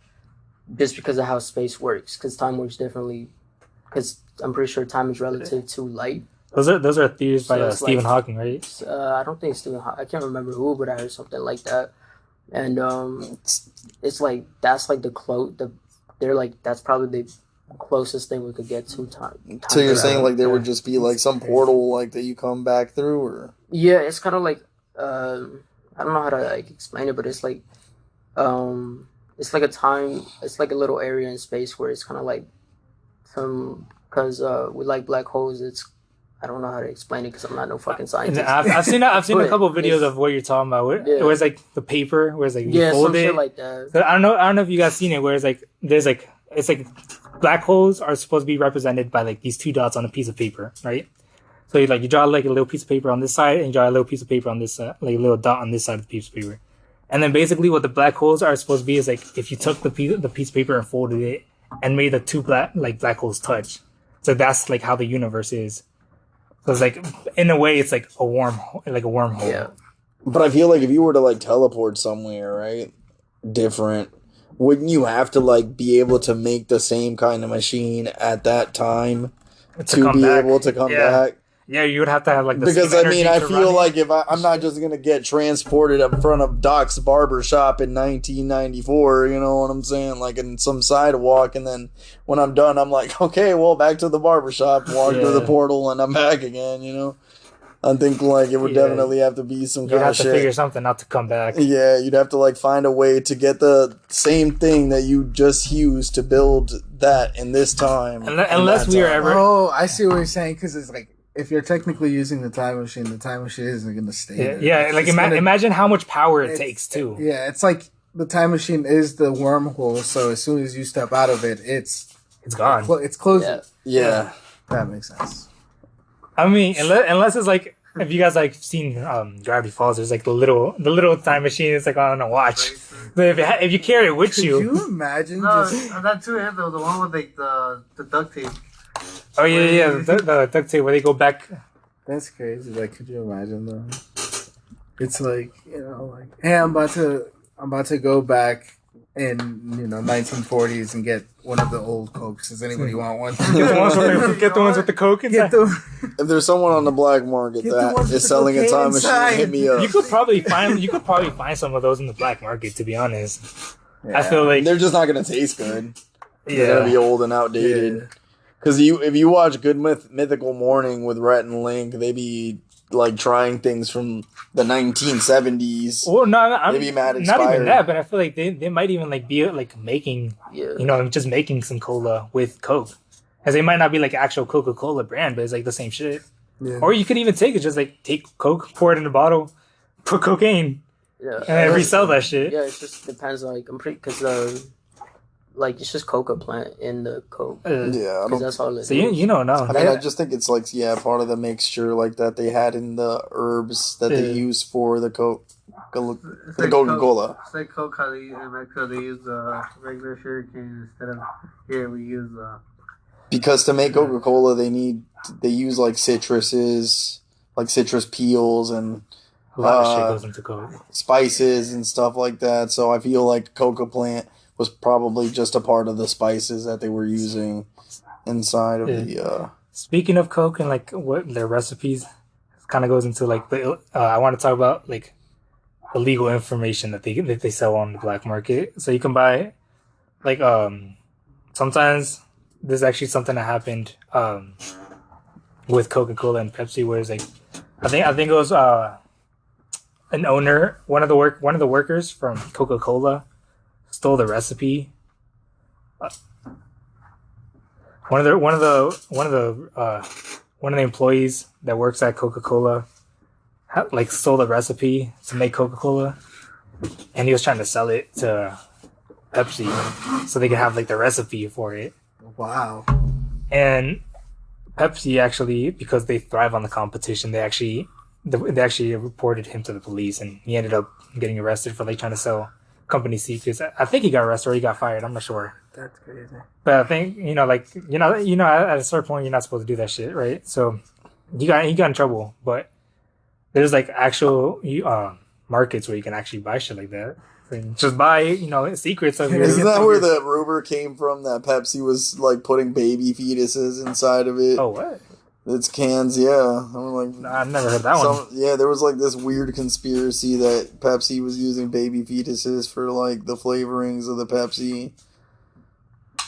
just because of how space works. Because time works differently. Because I'm pretty sure time is relative to light. Those are theories by So it's Stephen like- Hawking, right? I don't think Stephen Hawking. I can't remember who, but I heard something like that. And it's like that's like they're like that's probably the closest thing we could get to time. So you're saying like there Yeah. would just be like some portal like that you come back through, or Yeah, it's kind of like I don't know how to like explain it, but it's like it's like a time. It's like a little area in space where it's kind of like because with like black holes, it's I don't know how to explain it because I'm not no fucking And scientist. I've seen a But couple videos it's- of what you're talking about. Where, Yeah. where it's like the paper, where it's like you Yeah, fold some it. shit like that. So I don't know if you guys seen it. Where it's like there's like it's like black holes are supposed to be represented by like these two dots on a piece of paper, right? So you draw like a little piece of paper on this side, and you draw a little piece of paper on this like a little dot on this side of the piece of paper. And then basically what the black holes are supposed to be is like if you took the piece of paper and folded it and made the two black holes touch. So that's like how the universe is. So it's like in a way it's like a wormhole. Yeah. but I feel like if you were to like teleport somewhere, right, different, wouldn't you have to like be able to make the same kind of machine at that time to come be back. able to come Yeah. back? Yeah, you would have to have like the Because same I mean, energy I to feel run like it. if I'm not just gonna get transported up front of Doc's barber shop in 1994, you know what I'm saying? Like in some sidewalk, and then when I'm done, I'm like, okay, well, back to the barber shop, walk through the Yeah. portal, and I'm back again. You know, I think like it would Yeah. definitely have to be some You'd kind have of to shit. figure something out to come back. Yeah, you'd have to like find a way to get the same thing that you just used to build that in this time. Unless in that we are time. ever Oh, I see what you're saying. Because it's like if you're technically using the time machine isn't going to stay. there. yeah, like It's gonna- imagine how much power it it's- takes too. Yeah, it's like the time machine is the wormhole. So as soon as you step out of it, it's gone. It's closed. Yeah. Yeah. That makes sense. I mean, unless it's like if you guys like seen Gravity Falls, there's like the little time machine. It's like on a watch. So if you carry it with Could you imagine No, just not too heavy though. The one with like the duct tape. oh yeah, the duct tape where they go back. That's crazy. Like, could you imagine though? It's like, like, hey, I'm about to go back in 1940s and get one of the old Cokes. Does anybody want one? Get the ones with the coke inside. Get the If there's someone on the black market Get the that ones with is the selling a cocaine time machine, inside. hit me up. You could probably find some of those in the black market. To be honest, I feel like They're just not gonna taste good. They're gonna be yeah. old and outdated. Because if you watch Good Mythical Morning with Rhett and Link, they be like trying things from the 1970s. Well, no, I'm Maybe mad not expired. even that, but I feel like they might even like be like making Yeah. just making some cola with Coke, as they might not be like actual Coca-Cola brand, but it's like the same shit. Yeah. Or you could even take Coke, pour it in a bottle, put cocaine, Yeah. and then resell that shit. Yeah, it just depends. Like I'm pretty because like it's just coca plant in the coke. Yeah, I Because don't. that's all it So you know now. I mean, I just think it's like part of the mixture like that they had in the herbs that they Yeah. use for the It's the like Coca-Cola. It's like Coke. How they in Mexico they use regular sugar cane instead of here we use Because to make Coca-Cola, they use like citruses, like citrus peels and a lot of shit goes into Coke. spices and stuff like that. So I feel like Coca plant was probably just a part of the spices that they were using inside of the. Speaking of Coke and like what their recipes, kind of goes into like the. I want to talk about like illegal information that they sell on the black market. So you can buy, like sometimes there's actually something that happened with Coca-Cola and Pepsi, where it's like I think it was an owner, one of the workers from Coca-Cola stole the recipe. One of the employees that works at Coca-Cola like stole the recipe to make Coca-Cola, and he was trying to sell it to Pepsi so they could have like the recipe for it. Wow. And Pepsi actually, because they thrive on the competition, they actually reported him to the police, and he ended up getting arrested for like trying to sell company secrets. I think he got arrested or he got fired. I'm not sure. That's crazy. But I think at a certain point you're not supposed to do that shit, right? So he got in trouble. But there's like actual markets where you can actually buy shit like that. And just buy secrets of your. Isn't that where the rumor came from that Pepsi was like putting baby fetuses inside of it? Oh, what? It's cans, yeah. I'm like, I've never heard that one. Yeah, there was like this weird conspiracy that Pepsi was using baby fetuses for like the flavorings of the Pepsi.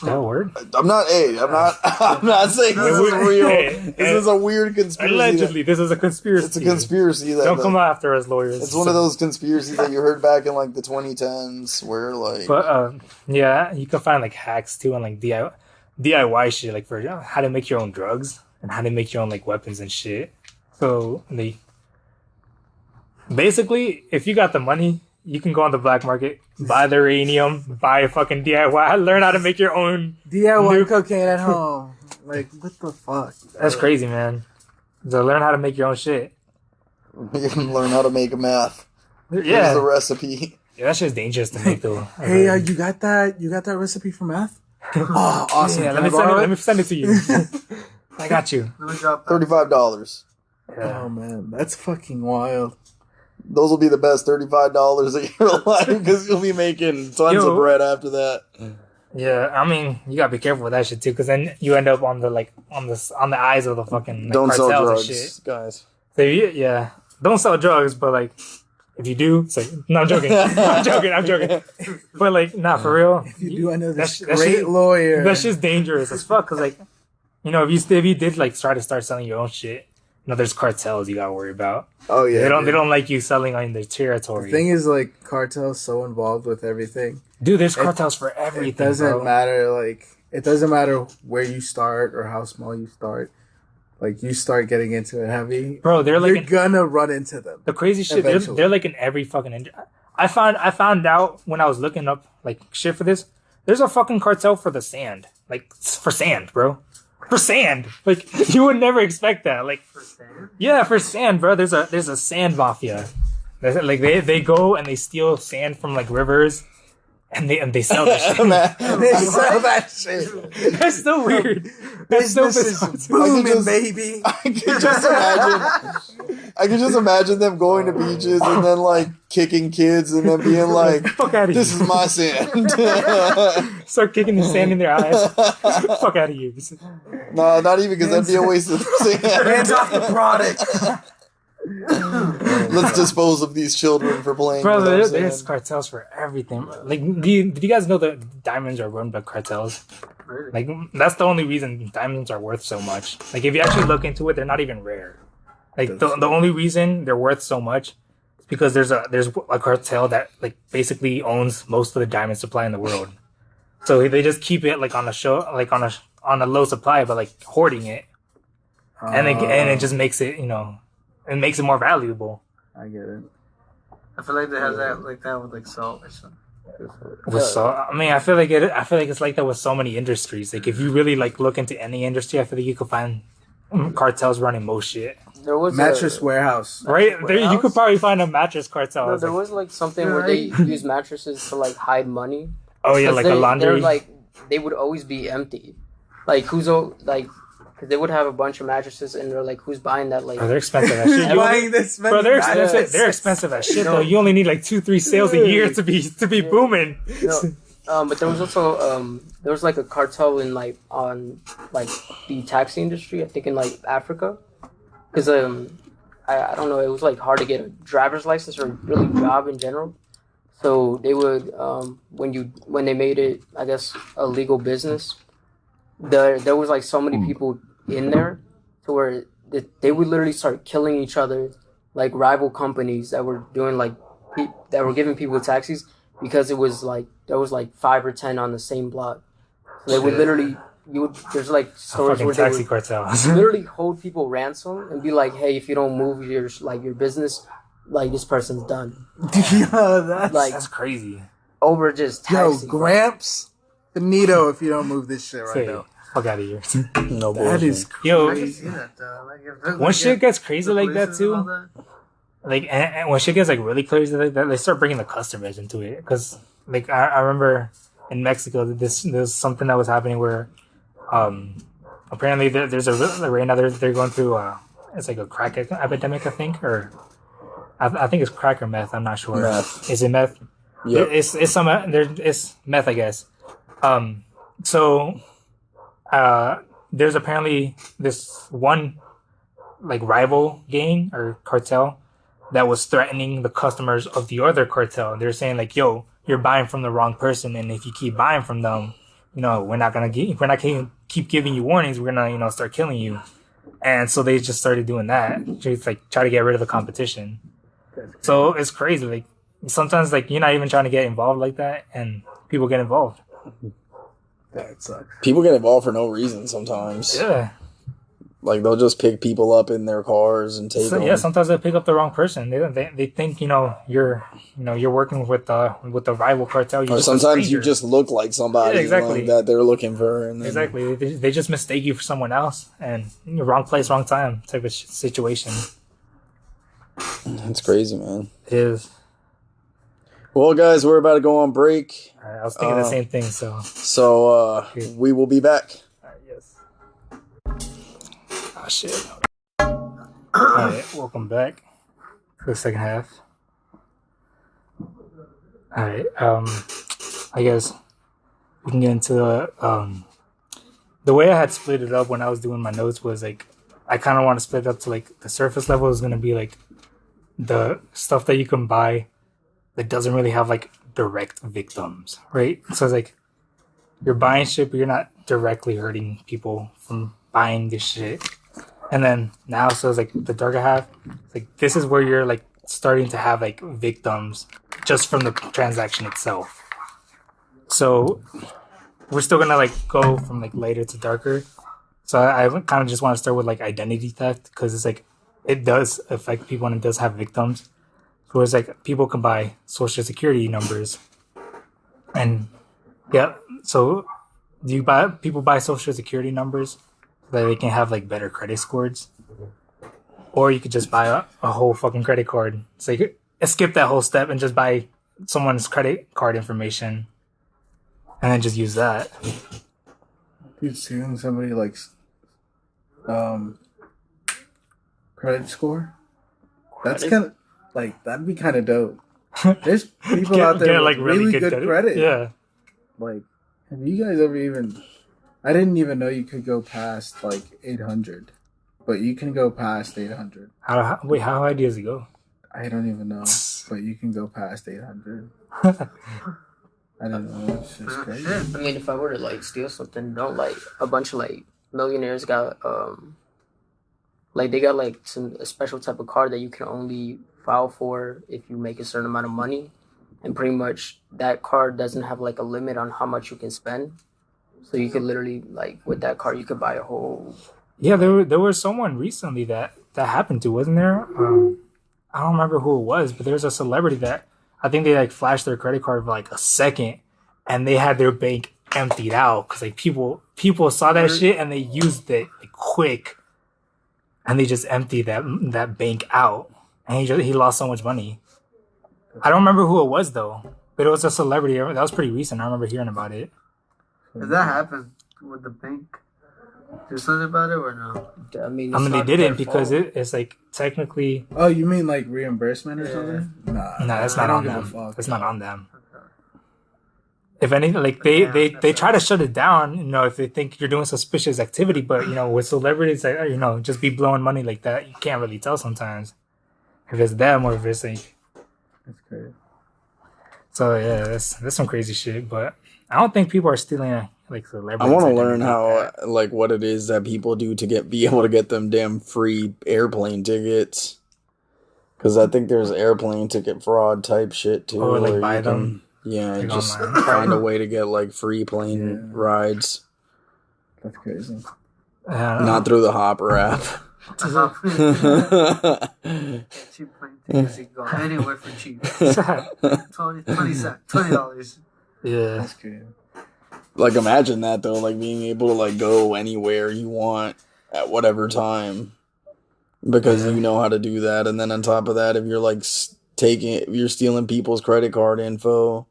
That word? I'm not saying this is real. This is a weird conspiracy. Allegedly, this is a conspiracy. It's a conspiracy. Don't come after us, lawyers. It's one of those conspiracies that you heard back in like the 2010s where like... But yeah, you can find like hacks too on like DIY shit, like for how to make your own drugs and how to make your own like weapons and shit. So basically, if you got the money, you can go on the black market, buy the uranium, buy a fucking DIY, learn how to make your own DIY cocaine at home. Like, what the fuck? That's crazy, man. So learn how to make your own shit. You can learn how to make a meth. Yeah. Here's the recipe. Yeah, that shit's dangerous to make though. Hey, you got that? You got that recipe for meth? Oh, awesome. Yeah, let me send it to you. I got you. Let me drop that. $35. Yeah. Oh man, that's fucking wild. Those will be the best $35 of your life because you'll be making tons of bread after that. Yeah, I mean, you gotta be careful with that shit too, because then you end up on the eyes of the fucking like, Don't sell cartels drugs, and shit. guys. So yeah, don't sell drugs, but like if you do, say no. I'm joking. I'm joking. But like, nah, for real. If you do, I know this that great shit- lawyer. That's just dangerous as fuck. Cause like, if you did like try to start selling your own shit, there's cartels you gotta worry about. Oh yeah, They don't like you selling on their territory. The thing is, like, cartels so involved with everything. Dude, there's cartels for everything. It doesn't bro. matter. Like, it doesn't matter where you start or how small you start. Like, you start getting into it heavy, Bro, they're like you're gonna run into them. the crazy shit. Eventually. They're like in every fucking. I found out when I was looking up like shit for this. There's a fucking cartel for the sand, like for sand, bro. For sand, like you would never expect that. Like, For sand? yeah, for sand, bro. There's a sand mafia. Like they go and they steal sand from like rivers, and they sell that shit. They sell that shit. That's so weird. That's so Business bizarre. is booming, just- baby. I can just imagine them going to beaches and then like kicking kids and then being like, Fuck out of "This here. is my sand." Start kicking the sand in their eyes. Fuck out of here. No, not even because that'd be a waste of sand. Hands off the product. Let's dispose of these children for playing. Bro, with our there's sand. cartels for everything. Like, did you guys know that diamonds are run by cartels? Really? Like, that's the only reason diamonds are worth so much. Like, if you actually look into it, they're not even rare. Like, the only reason they're worth so much is because there's a cartel that like basically owns most of the diamond supply in the world. So they just keep it like on a low supply, but like hoarding it, and it just makes it it makes it more valuable. I get it. I feel like they have that like that with like salt or something. With I feel like it's like that with so many industries. Like if you really like look into any industry, I feel like you could find cartels running most shit. There was Mattress warehouse. Right there, you warehouse? could probably find a mattress cartel. No, there was like something where they use mattresses to like hide money. Oh yeah, 'Cause like they, a laundry. They're like they would always be empty. Like because they would have a bunch of mattresses and they're like, who's buying that? Like Bro, they're expensive as shit. Buying this many Bro, they're expensive. mattresses. They're expensive as shit though. You only need like 2-3 sales a year to be booming. but there was also there was like a cartel in like on like the taxi industry. I think in like Africa, because I don't know, it was like hard to get a driver's license or really job in general. So they would when they made it, I guess, a legal business, there was like so many people in there to where they would literally start killing each other like rival companies that were doing like that were giving people taxis because it was like there was like 5 or 10 on the same block. So they would literally there's like A stories fucking where taxi they would cartels. literally hold people ransom and be like, hey, if you don't move your business, like this person's done. Yo, that's Like That's crazy. over just yo, taxi. Gramps, finito if you don't move this shit right Say, now. fuck out of here. No That bullshit. is Yo, I can crazy. see that though. Like if when shit gets crazy like that police and all too, that, like and when shit gets like really crazy like that, they start bringing the customers into it. Because like I remember in Mexico, there's something that was happening where, apparently there's right now they're going through it's like a crack epidemic, I think, or I think it's crack or meth. I'm not sure. Meth. Is it meth? Yep. It's some it's meth, I guess. So there's apparently this one like rival gang or cartel that was threatening the customers of the other cartel. They're saying like, "Yo, you're buying from the wrong person, and if you keep buying from them, we're not gonna keep giving you warnings. We're gonna start killing you." And so they just started doing that, just like try to get rid of the competition. So it's crazy. Like sometimes like you're not even trying to get involved like that, and people get involved. That sucks. People get involved for no reason sometimes. Yeah. Like they'll just pick people up in their cars and take them. Yeah, sometimes they pick up the wrong person. They think you're working with the rival cartel. You're Or just a sometimes you stranger. just look like somebody Yeah, exactly. like that they're looking for. And then, Exactly. They just mistake you for someone else, and wrong place, wrong time type of situation. It's crazy, man. It is. Well, guys, we're about to go on break. I was thinking the same thing. So. So we will be back. Yes. Oh shit. All right, welcome back to the second half. All right. I guess we can get into the way I had split it up when I was doing my notes was like I kind of want to split it up to like the surface level is going to be like the stuff that you can buy that doesn't really have like direct victims, right? So it's like you're buying shit, but you're not directly hurting people from buying this shit. And then now, so it's like the darker half, it's like this is where you're like starting to have like victims just from the transaction itself. So we're still gonna like go from like lighter to darker. So I kind of just want to start with like identity theft because it's like it does affect people and it does have victims. So it's like people can buy social security numbers, and yeah. So people buy social security numbers so that they can have like better credit scores, or you could just buy a whole fucking credit card. So you could skip that whole step and just buy someone's credit card information, and then just use that. Dude, seeing somebody like credit score, that's kind of like that'd be kind of dope. There's people out there with really good credit. Yeah. Like, have you guys ever even? I didn't even know you could go past like 800, but you can go past 800. How high does it go? I don't even know, but you can go past 800. I don't know. It's just crazy. I mean, if I were to like steal something, don't like a bunch of like millionaires got like they got like a special type of card that you can only file for if you make a certain amount of money, and pretty much that card doesn't have like a limit on how much you can spend. So you could literally like with that card you could buy a whole. Yeah, there was someone recently that happened to, wasn't there? I don't remember who it was, but there's a celebrity that I think they like flashed their credit card for like a second, and they had their bank emptied out because like people saw that shit and they used it like quick, and they just emptied that bank out, and he lost so much money. I don't remember who it was though, but it was a celebrity. That was pretty recent. I remember hearing about it. if that happens, would the bank do something about it or no? I mean, They didn't because it's like technically. Oh, you mean like reimbursement or something? Nah, No, that's I not don't on give a them. fuck. That's not on them. If anything, like they try to shut it down, if they think you're doing suspicious activity, but with celebrities, like, just be blowing money like that, you can't really tell sometimes if it's them or if it's like. That's crazy. So yeah, that's some crazy shit. But I don't think people are stealing like celebrities. I want to identity learn like how that. like what it is that people do to be able to get them damn free airplane tickets. Because I think there's airplane ticket fraud type shit too. Or, like, where buy you them, yeah, like, just online. find a way to get like free plane rides, That's crazy. not through the Hopper app. Cheap plane tickets, you can go anywhere for cheap. 20 cents, $20. Yeah. That's crazy. Like imagine that though, like being able to like go anywhere you want at whatever time, because you know how to do that. And then on top of that, if you're like if you're stealing people's credit card info,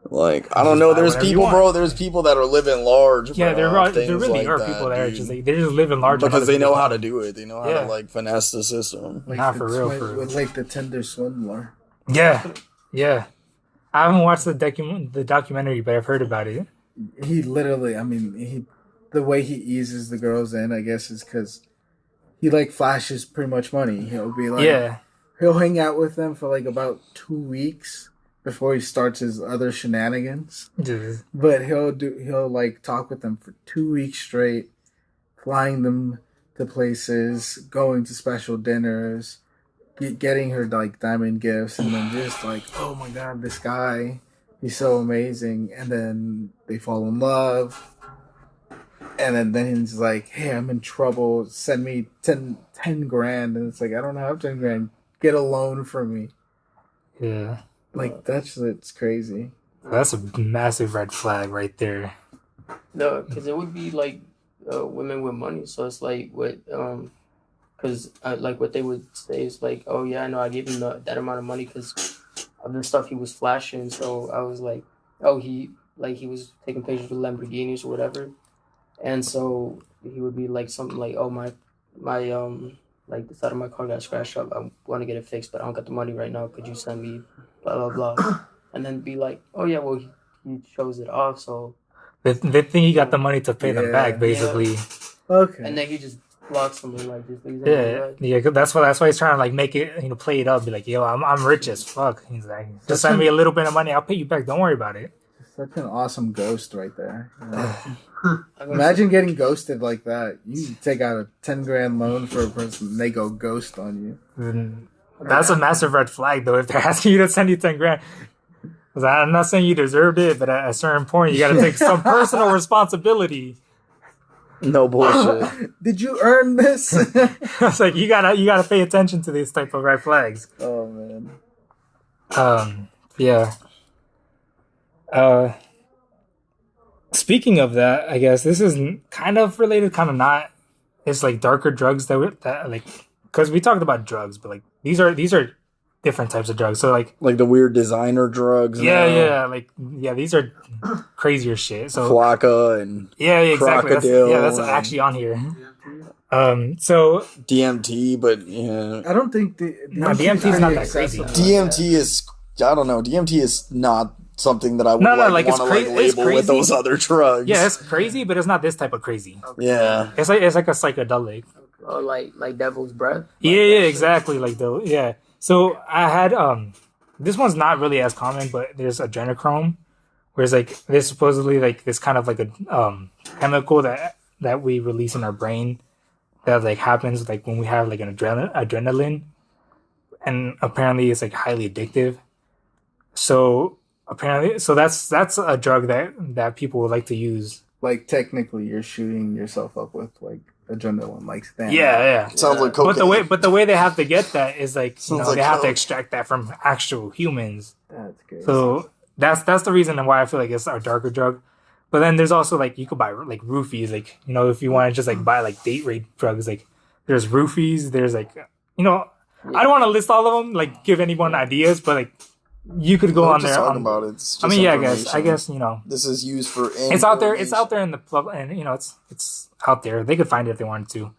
like I don't know, buy there's whatever you people, want. bro. There's people that are living large. Yeah, bro, there things really like are that, people that are dude. just like they're just living large on because other they know people's how money. to do it. They know how Yeah. to like finesse the system. Like Nah, the for real, for real. With like the Tinder swindler. Yeah, yeah. I haven't watched the documentary, but I've heard about it. He literally, I mean, the way he eases the girls in, I guess, is because he like flashes pretty much money. He'll be like, Yeah, he'll hang out with them for like about 2 weeks before he starts his other shenanigans. just, But he'll like talk with them for 2 weeks straight, flying them to places, going to special dinners, getting her like diamond gifts, and then just like, oh my god, this guy, he's so amazing. And then they fall in love. And then he's like, hey, I'm in trouble. Send me 10 grand. And it's like, I don't have 10 grand. Get a loan for me. yeah. Like, it's crazy. That's a massive red flag right there. No, because it would be like women with money. So it's like what, because like what they would say is like, oh yeah, I know I gave him that amount of money because of the stuff he was flashing. So I was like, oh, he was taking pictures with Lamborghinis or whatever, and so he would be like something like, oh my like the side of my car got scratched up. I want to get it fixed, but I don't got the money right now. Could you send me blah blah blah, and then be like, oh yeah, well he shows it off, so. They think he got the money to pay them back, basically. Okay. And then he just blocks them and like just leaves them on the Yeah, red. yeah. 'Cause that's why he's trying to like make it, play it up. Be like, yo, I'm rich as fuck. He's like, just send me a little bit of money, I'll pay you back. Don't worry about it. Such an awesome ghost right there. You know? I go, Imagine getting ghosted like that. You take out a 10 grand loan for a person, and they go ghost on you. And that's a massive red flag, though. If they're asking you to send you 10 grand, 'cause I'm not saying you deserved it, but at a certain point, you got to take some personal responsibility. No bullshit. Did you earn this? It's like you gotta pay attention to these type of red flags. Oh man. Yeah. Speaking of that, I guess this is kind of related, kind of not. It's like darker drugs that like, because we talked about drugs, but like these are different types of drugs. So like, Like the weird designer drugs. these are crazier shit. So Flocka and yeah, exactly. Crocodile That's and- actually on here. So DMT, but yeah, I don't think No, DMT is not that crazy. DMT is, I don't know, DMT is not something that I would No, like it's want to cra- it's label with crazy. those other drugs. yeah, it's crazy, but it's not this type of crazy. Yeah. It's like a psychedelic. oh, like Devil's Breath. Yeah, exactly. So I had this one's not really as common, but there's adrenochrome, where it's like there's supposedly like this kind of like a chemical that we release in our brain that like happens like when we have like an adrenaline, and apparently it's like highly addictive. So that's a drug that people would like to use. Like technically, you're shooting yourself up with like adrenaline, like stand. Yeah. Sounds like cocaine. But the way they have to get that is like Sounds they like have to coke. extract that from actual humans. That's good. So that's the reason why I feel like it's a darker drug. But then there's also like you could buy like roofies, like if you want to just like buy like date rape drugs, like there's roofies, there's like I don't want to list all of them, like give anyone ideas, but like you could go We're on just there. talking about it. It's just I mean, yeah, I guess information. This is used for. it's out there. It's out there in the public, and it's out there. They could find it if they wanted to.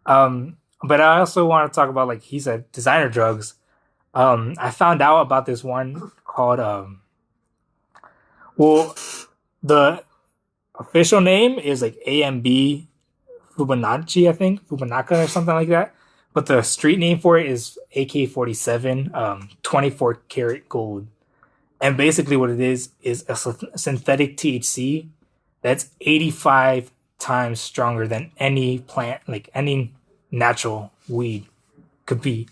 But I also want to talk about like he said designer drugs. I found out about this one called the official name is like AMB Fibonacci, I think Fibonacci or something like that. But the street name for it is AK-47, 24 karat gold. And basically what it is a synthetic THC that's 85 times stronger than any plant, like any natural weed could be.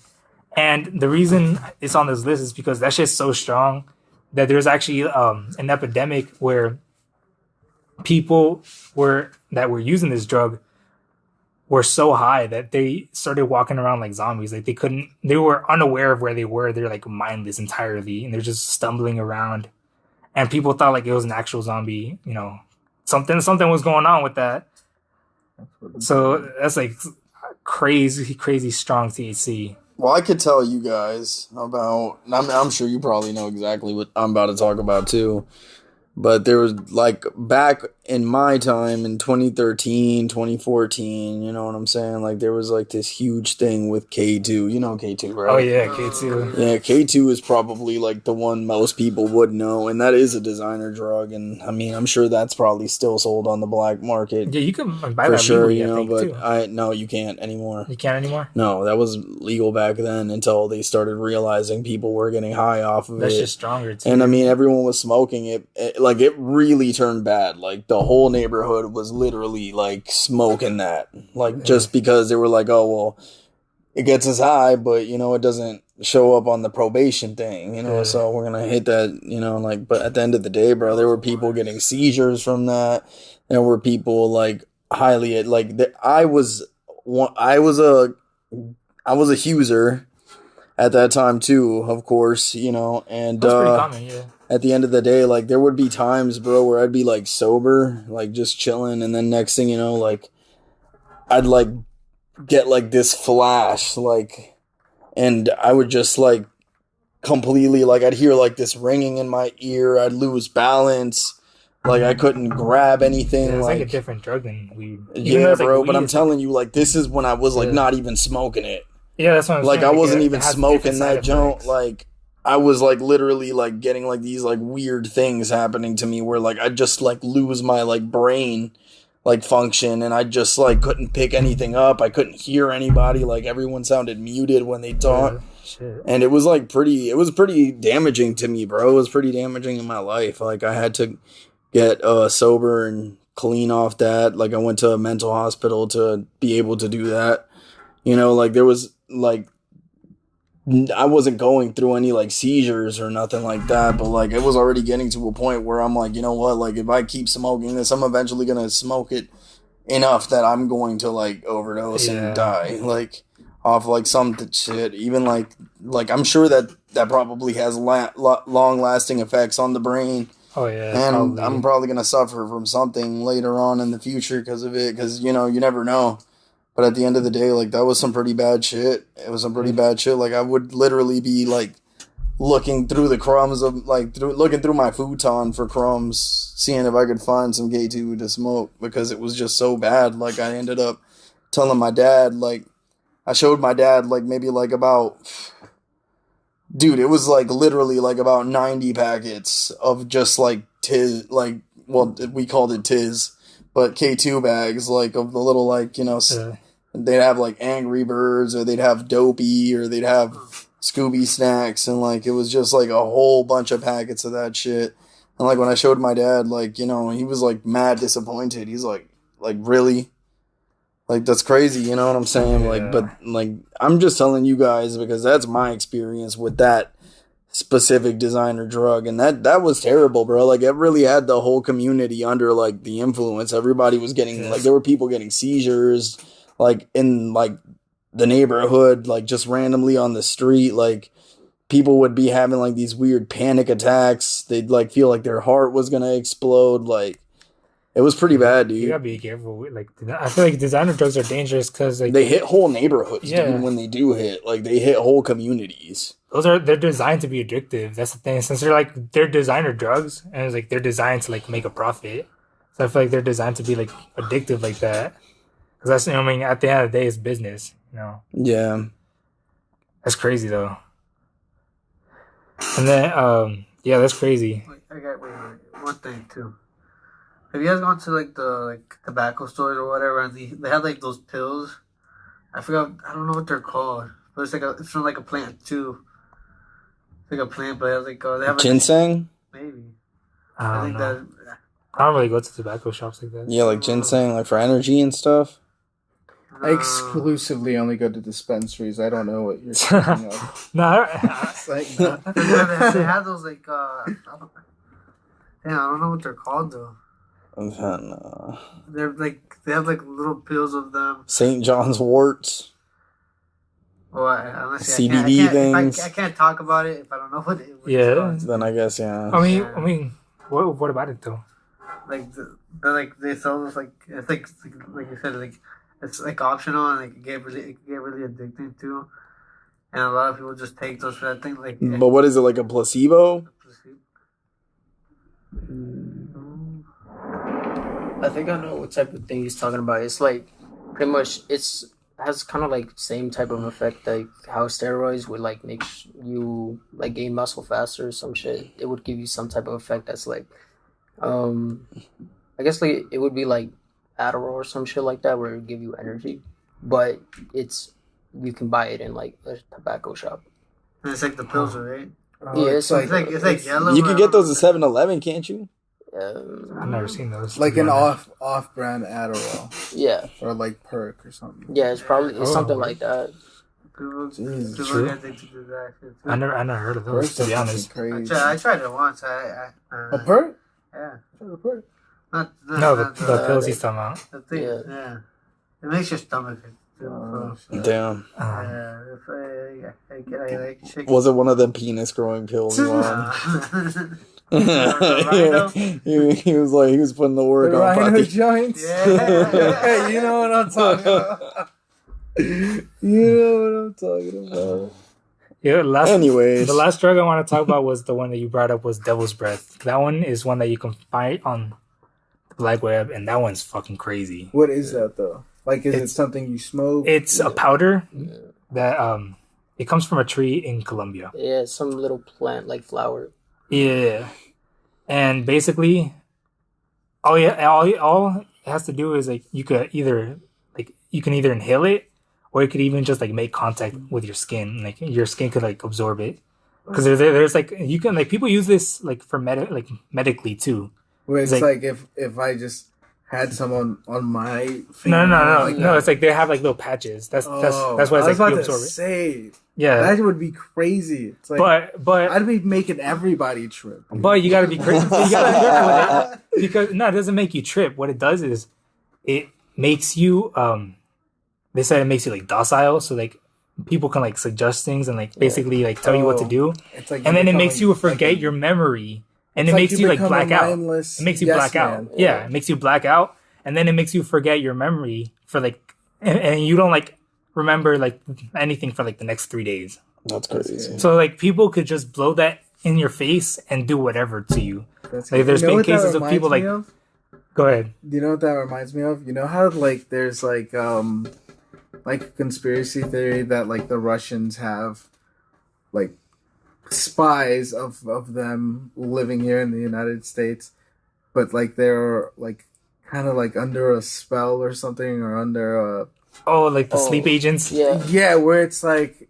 And the reason it's on this list is because that shit's so strong that there's actually an epidemic where people that were using this drug were so high that they started walking around like zombies. Like they were unaware of where they were. They're like mindless entirely, and they're just stumbling around. And people thought like it was an actual zombie. You know, something was going on with that. So that's like crazy strong THC. Well, I could tell you guys about. I'm sure you probably know exactly what I'm about to talk about too. But there was, like, back in my time in 2013, 2014, you know what I'm saying? Like, there was, like, this huge thing with K2. You know K2, right? Oh, yeah, K2. Yeah, K2 is probably, like, the one most people would know. And that is a designer drug. And, I mean, I'm sure that's probably still sold on the black market. Yeah, you can buy For that sure, legally, you know, I think, but too. no, you can't anymore. You can't anymore? No, that was legal back then until they started realizing people were getting high off of That's it. just stronger, too. And I mean, everyone was smoking it. Like, it really turned bad. Like, the whole neighborhood was literally, like, smoking that. Like, just because they were like, oh, well, it gets us high, but, you know, it doesn't show up on the probation thing, you know, so we're going to hit that, you know, like, but at the end of the day, bro, there were people getting seizures from that. There were people, like, highly, like, I was a user at that time too, of course, you know, and That's pretty common, yeah. at the end of the day, like, there would be times, bro, where I'd be, like, sober, like, just chilling, and then next thing you know, like, I'd, like, get, like, this flash, like, and I would just, like, completely, like, I'd hear, like, this ringing in my ear, I'd lose balance, like, I couldn't grab anything, Yeah, it's like a different drug than weed. Yeah, bro, but I'm telling you, like, this is when I was, like, not even smoking it. Yeah, that's what I'm saying. Like, I wasn't it even has smoking different that side joint. effects. Like, I was, like, literally, like, getting, like, these, like, weird things happening to me where, like, I'd just, like, lose my, like, brain, like, function, and I just, like, couldn't pick anything up. I couldn't hear anybody. Like, everyone sounded muted when they talked. Shit. And it was, like, pretty damaging to me, bro. It was pretty damaging in my life. Like, I had to get sober and clean off that. Like, I went to a mental hospital to be able to do that. You know, like, there was, like, I wasn't going through any, like, seizures or nothing like that, but, like, it was already getting to a point where I'm like, you know what, like, if I keep smoking this, I'm eventually gonna smoke it enough that I'm going to, like, overdose and die, like, off, like, some shit. Even, like, I'm sure that probably has long-lasting effects on the brain. Oh, yeah. And I'm probably gonna suffer from something later on in the future because of it, because, you know, you never know. But at the end of the day, like, that was some pretty bad shit. It was some pretty bad shit. Like, I would literally be, like, looking through the crumbs of, like, looking through my futon for crumbs, seeing if I could find some K2 to smoke, because it was just so bad. Like, I ended up telling my dad, like, I showed my dad, like, maybe, like, about, dude, it was, like, literally, like, about 90 packets of just, like, Tiz, like, well, we called it Tiz, but K2 bags, like, of the little, like, you know, they'd have, like, Angry Birds, or they'd have Dopey, or they'd have Scooby Snacks, and, like, it was just, like, a whole bunch of packets of that shit. And, like, when I showed my dad, like, you know, he was, like, mad disappointed. He's like, really? Like, that's crazy, you know what I'm saying? Yeah. Like, but, like, I'm just telling you guys because that's my experience with that specific designer drug, and that was terrible, bro. Like, it really had the whole community under, like, the influence. Everybody was getting, like, there were people getting seizures, like, in, like, the neighborhood, like, just randomly on the street. Like, people would be having, like, these weird panic attacks. They'd, like, feel like their heart was gonna explode. Like, it was pretty bad, dude. You gotta be careful. Like, I feel like designer drugs are dangerous because, like, They hit whole neighborhoods, Yeah. dude, when they do hit. Like, they hit whole communities. they're designed to be addictive. That's the thing. Since they're designer drugs, and it's like they're designed to, like, make a profit. So I feel like they're designed to be, like, addictive like that. Because that's, I mean, at the end of the day, it's business. You know, Yeah. that's crazy though. And then, yeah, that's crazy. Wait, wait, one thing too. Have you guys gone to, like, the, like, tobacco stores or whatever, and they have, like, those pills? I don't know what they're called, but it's from, like, a plant too. It's like a plant, but they have, like, Ginseng? maybe. I I don't think know. that. I don't really go to tobacco shops like that. Yeah, like ginseng, like for energy and stuff. I exclusively only go to dispensaries. I don't know what you're talking of. No, It's like, nah. They have those like I don't know what they're called though. They're like they have like little pills of them. St. John's worts. Well, honestly, CBD things. I can't talk about it if I don't know what it. What Yeah. it's called. Then I guess yeah. I mean, what about it though? Like they're like they sell this like it's like you said like it's like optional and it can get really addicting too, and a lot of people just take those for that thing like. But what is it, like a placebo? I think I know what type of thing he's talking about. It's like pretty much has kind of like same type of effect like how steroids would like make you like gain muscle faster or some shit. It would give you some type of effect that's like I guess like it would be like Adderall or some shit like that where it would give you energy, but you can buy it in like a tobacco shop. And it's like the pills, right? Yeah, it's It's yellow. You can get those at 7-Eleven, can't you? I've never seen those. like to be an honest. off-brand Adderall Yeah, or like Perk or something. yeah, it's something Oh. like that. People True. get addicted to that shit too. I never heard of those. Perk's To be fucking honest, crazy. I tried it once. A Perk? Yeah. A Perk? Not no, the the pills he's talking about. thing. Yeah. Yeah. It makes your stomach hurt. Too, Oh, so. shit. Damn. Yeah, if I like shake. Was it one of them penis growing pills? You on? Rhino? he was putting the work The on. Rhino Probably. joints? Yeah. Hey, you know what I'm talking about. You know what I'm talking about. Yeah, Anyways. the last drug I want to talk about was the one that you brought up was Devil's Breath. That one is one that you can find on the black web, and that one's fucking crazy. What is that though? Like, is it It's- something you smoke? It's a powder that it comes from a tree in Colombia. Yeah, some little plant like flower. Yeah, and basically, all it has to do is like you can either inhale it, or you could even just like make contact with your skin. Like your skin could like absorb it. Because there's like you can like people use this like for medically too. Where it's It's like if I just had someone on my finger. No. like No, that. it's like they have like little patches. That's why I it's was like about you to absorb it. say Yeah, that would be crazy. It's like but I'd be making everybody trip. you gotta be crazy. You gotta be careful with it because no, it doesn't make you trip. What it does is it makes you they said it makes you like docile, so like people can like suggest things and like basically like tell you what to Oh. do, It's like and then it become makes you like forget a- your memory, and it's it like makes you like become a black out. mindless It makes you yes black out. man. Yeah, it makes you black out, and then it makes you forget your memory for like, and you don't like remember like anything for like the next 3 days. That's crazy. So like people could just blow that in your face and do whatever to you. That's Like, there's you know been what that cases of people, reminds me like- of? Go ahead. Do you know what that reminds me of? You know how like there's like a conspiracy theory that like the Russians have like spies of them living here in the United States, but like they're like kind of like under a spell or something or under a Oh, like the sleep agents. Yeah. yeah, where it's like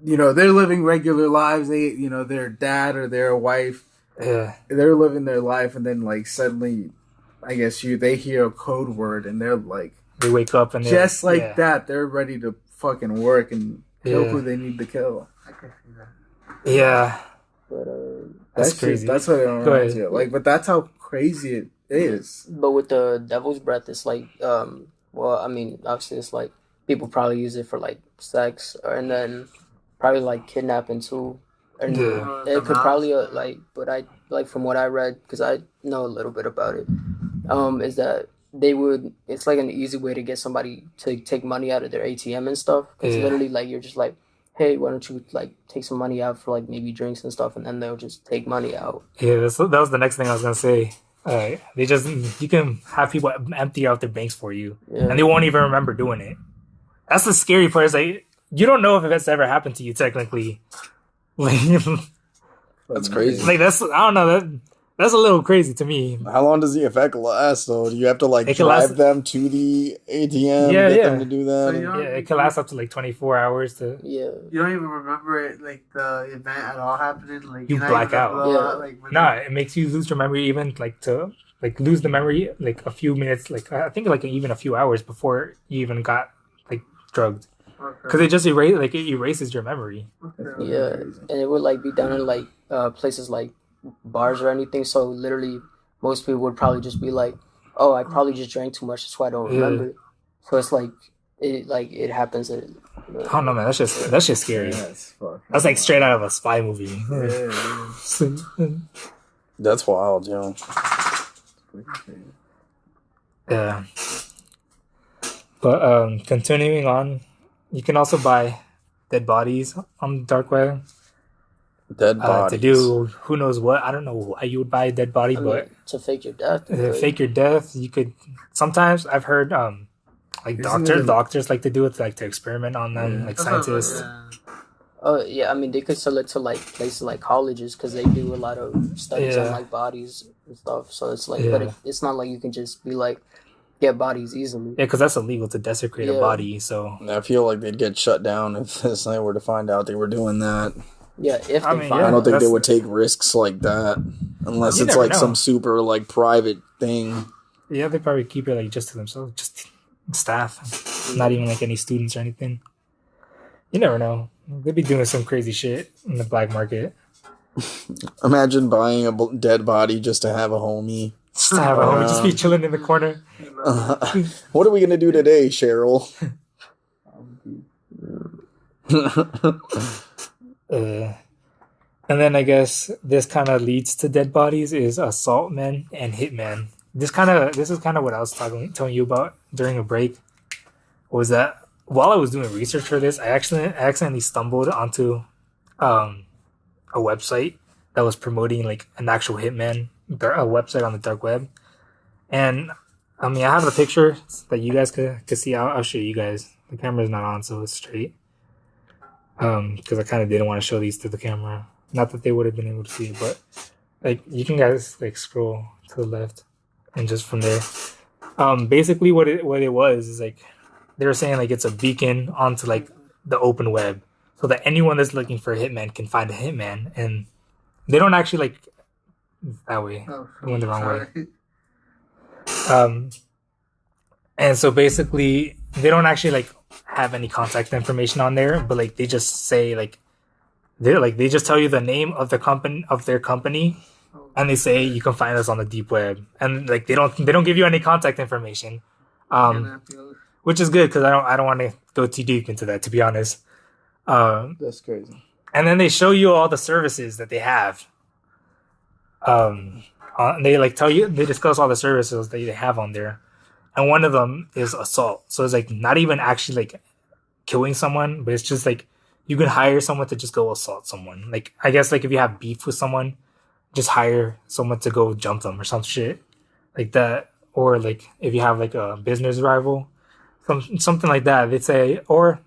they're living regular lives. They their dad or their wife, Yeah. they're living their life, and then like suddenly, I guess they hear a code word and they're like. They wake up and they're Just like yeah. that, they're ready to fucking work and kill Yeah. who they need to kill. I can see that. Yeah. But That's That shit- crazy. That's what it Go reminds ahead. you. Like, but that's how crazy it is. with the devil's breath, it's like well, I mean, obviously, it's like people probably use it for like sex, and then probably like kidnapping too. And Yeah. it could probably but I like from what I read because I know a little bit about it. Is that it's like an easy way to get somebody to take money out of their ATM and stuff. It's Yeah. literally like you're just like, hey, why don't you like take some money out for like maybe drinks and stuff, and then they'll just take money out. Yeah, that was the next thing I was gonna say. You can have people empty out their banks for you, Yeah. and they won't even remember doing it. That's the scary part. Is like you don't know if it's ever happened to you technically. Like, That's crazy. like that's I don't know that's a little crazy to me. How long does the effect last though? Do you have to like It can drive last- them to the ATM, Yeah, get yeah. them to do that? So you don't- Yeah, it can last up to like 24 hours to. Yeah. You don't even remember it, like the event at all happening. Like You you're not black even out. gonna blow Yeah. Like, when Nah, it makes you lose your memory even like to like lose the memory like a few minutes, like I think like even a few hours before you even got like drugged, because it just it erases your memory. Yeah, and it would like be done in like places like bars or anything. So literally, most people would probably just be like, "Oh, I probably just drank too much, that's why I don't remember." So it's like it happens. I don't know, man. That's just scary. That's like straight out of a spy movie. That's wild, yo. Yeah. But continuing on, you can also buy dead bodies on the dark web. Dead bodies. To do who knows what. I don't know why you would buy a dead body, but to fake your death. Fake your death. You could. Sometimes I've heard like doctors like to do it like to experiment on them, like scientists. Oh yeah, I mean they could sell it to like places like colleges because they do a lot of studies on like bodies and stuff. So it's like, but it's not like you can just be like get bodies easily. Yeah, because that's illegal to desecrate a body. So I feel like they'd get shut down if they were to find out they were doing that. Yeah, if I they mean, find I don't out. think they would take risks like that unless You it's never like know. some super like private thing. yeah, they probably keep it like just to themselves, just staff, not even like any students or anything. You never know. They'd be doing some crazy shit in the black market. Imagine buying a dead body just to have a homie. Just to have a homie, just be chilling in the corner. What are we gonna do today, Cheryl? And then I guess this kind of leads to dead bodies is assault men and hitmen. This is kind of what I was telling you about during a break. Was that while I was doing research for this, I accidentally stumbled onto a website that was promoting like an actual hitman, a website on the dark web. And I mean, I have a picture that you guys could see. I'll show you guys. The camera's not on, so it's straight. Because I kind of didn't want to show these to the camera. Not that they would have been able to see it, but like you can guys like scroll to the left, and just from there, basically what it was is like they were saying like it's a beacon onto like the open web, so that anyone that's looking for a hitman can find a hitman, and they don't actually like that way. I went the wrong way. And so basically they don't actually like have any contact information on there, but like they just say like they just tell you the name of their company, and they say you can find us on the deep web, and like they don't give you any contact information, which is good because I don't want to go too deep into that, to be honest. That's crazy. And then they show you all the services that they have. They like tell you, they discuss all the services that they have on there, and one of them is assault. So it's like not even actually like killing someone, but it's just like you can hire someone to just go assault someone. Like I guess like if you have beef with someone, just hire someone to go jump them or some shit like that. Or like if you have like a business rival, something like that. They'd say, or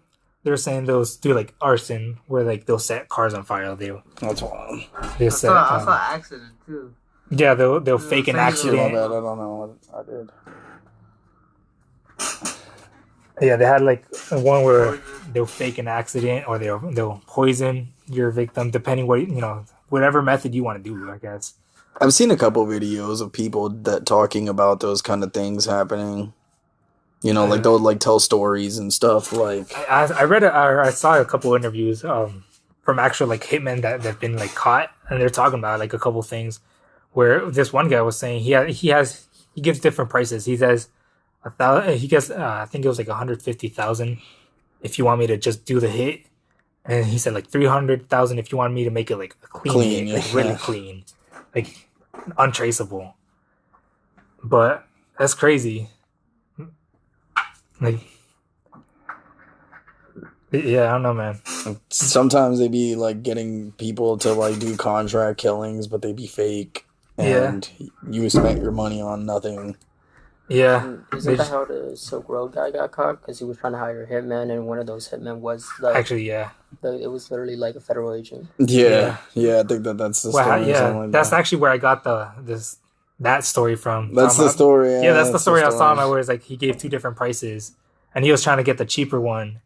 they're saying they'll do like arson, where like they'll set cars on fire. That's wild. I saw accident too. Yeah, they'll fake an accident. My bad. I don't know what I did. Yeah, they had like one where they'll fake an accident, or they'll poison your victim, depending whatever method you want to do, I guess. I've seen a couple videos of people that talking about those kind of things happening. Like they'll like tell stories and stuff. Like I saw a couple interviews from actual like hitmen that have been like caught, and they're talking about like a couple things where this one guy was saying he gives different prices. He says he gets I think it was like 150,000 if you want me to just do the hit, and he said like 300,000 if you want me to make it like a clean hit, like really clean, like untraceable. But that's crazy. Like, yeah, I don't know, man. Sometimes they be like getting people to like do contract killings, but they be fake, and you spent your money on nothing. Yeah. Isn't that how the Silk Road guy got caught? Because he was trying to hire a hitman, and one of those hitmen was like actually, yeah, it was literally like a federal agent. Yeah. I think that's the story. Yeah, that's actually where I got that story from. That's the story. Yeah, that's the story I was talking about, where it's like he gave two different prices, and he was trying to get the cheaper one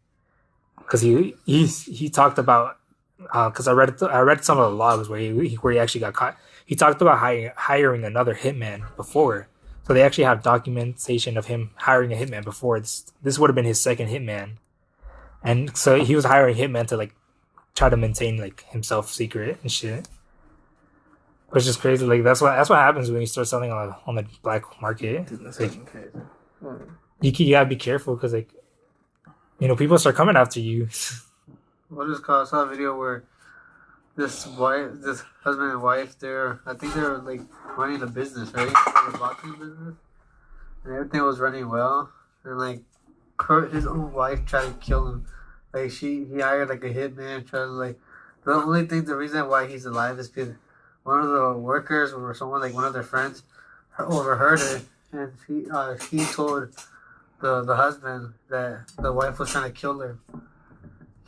because he talked about because I read some of the logs where he actually got caught. he talked about hiring another hitman before. So they actually have documentation of him hiring a hitman before. This would have been his second hitman, and so he was hiring hitman to like try to maintain like himself secret and shit. Which is crazy. Like that's what happens when you start selling on the black market. Dude, that's Like, fucking crazy. you gotta be careful because like people start coming after you. What is called? I saw a video where this husband and wife, I think they're like running a business, right? A boxing business, and everything was running well. And like his own wife tried to kill him. Like he hired like a hitman, tried to like. The reason why he's alive is because one of the workers or someone like one of their friends overheard it, and he told the husband that the wife was trying to kill him,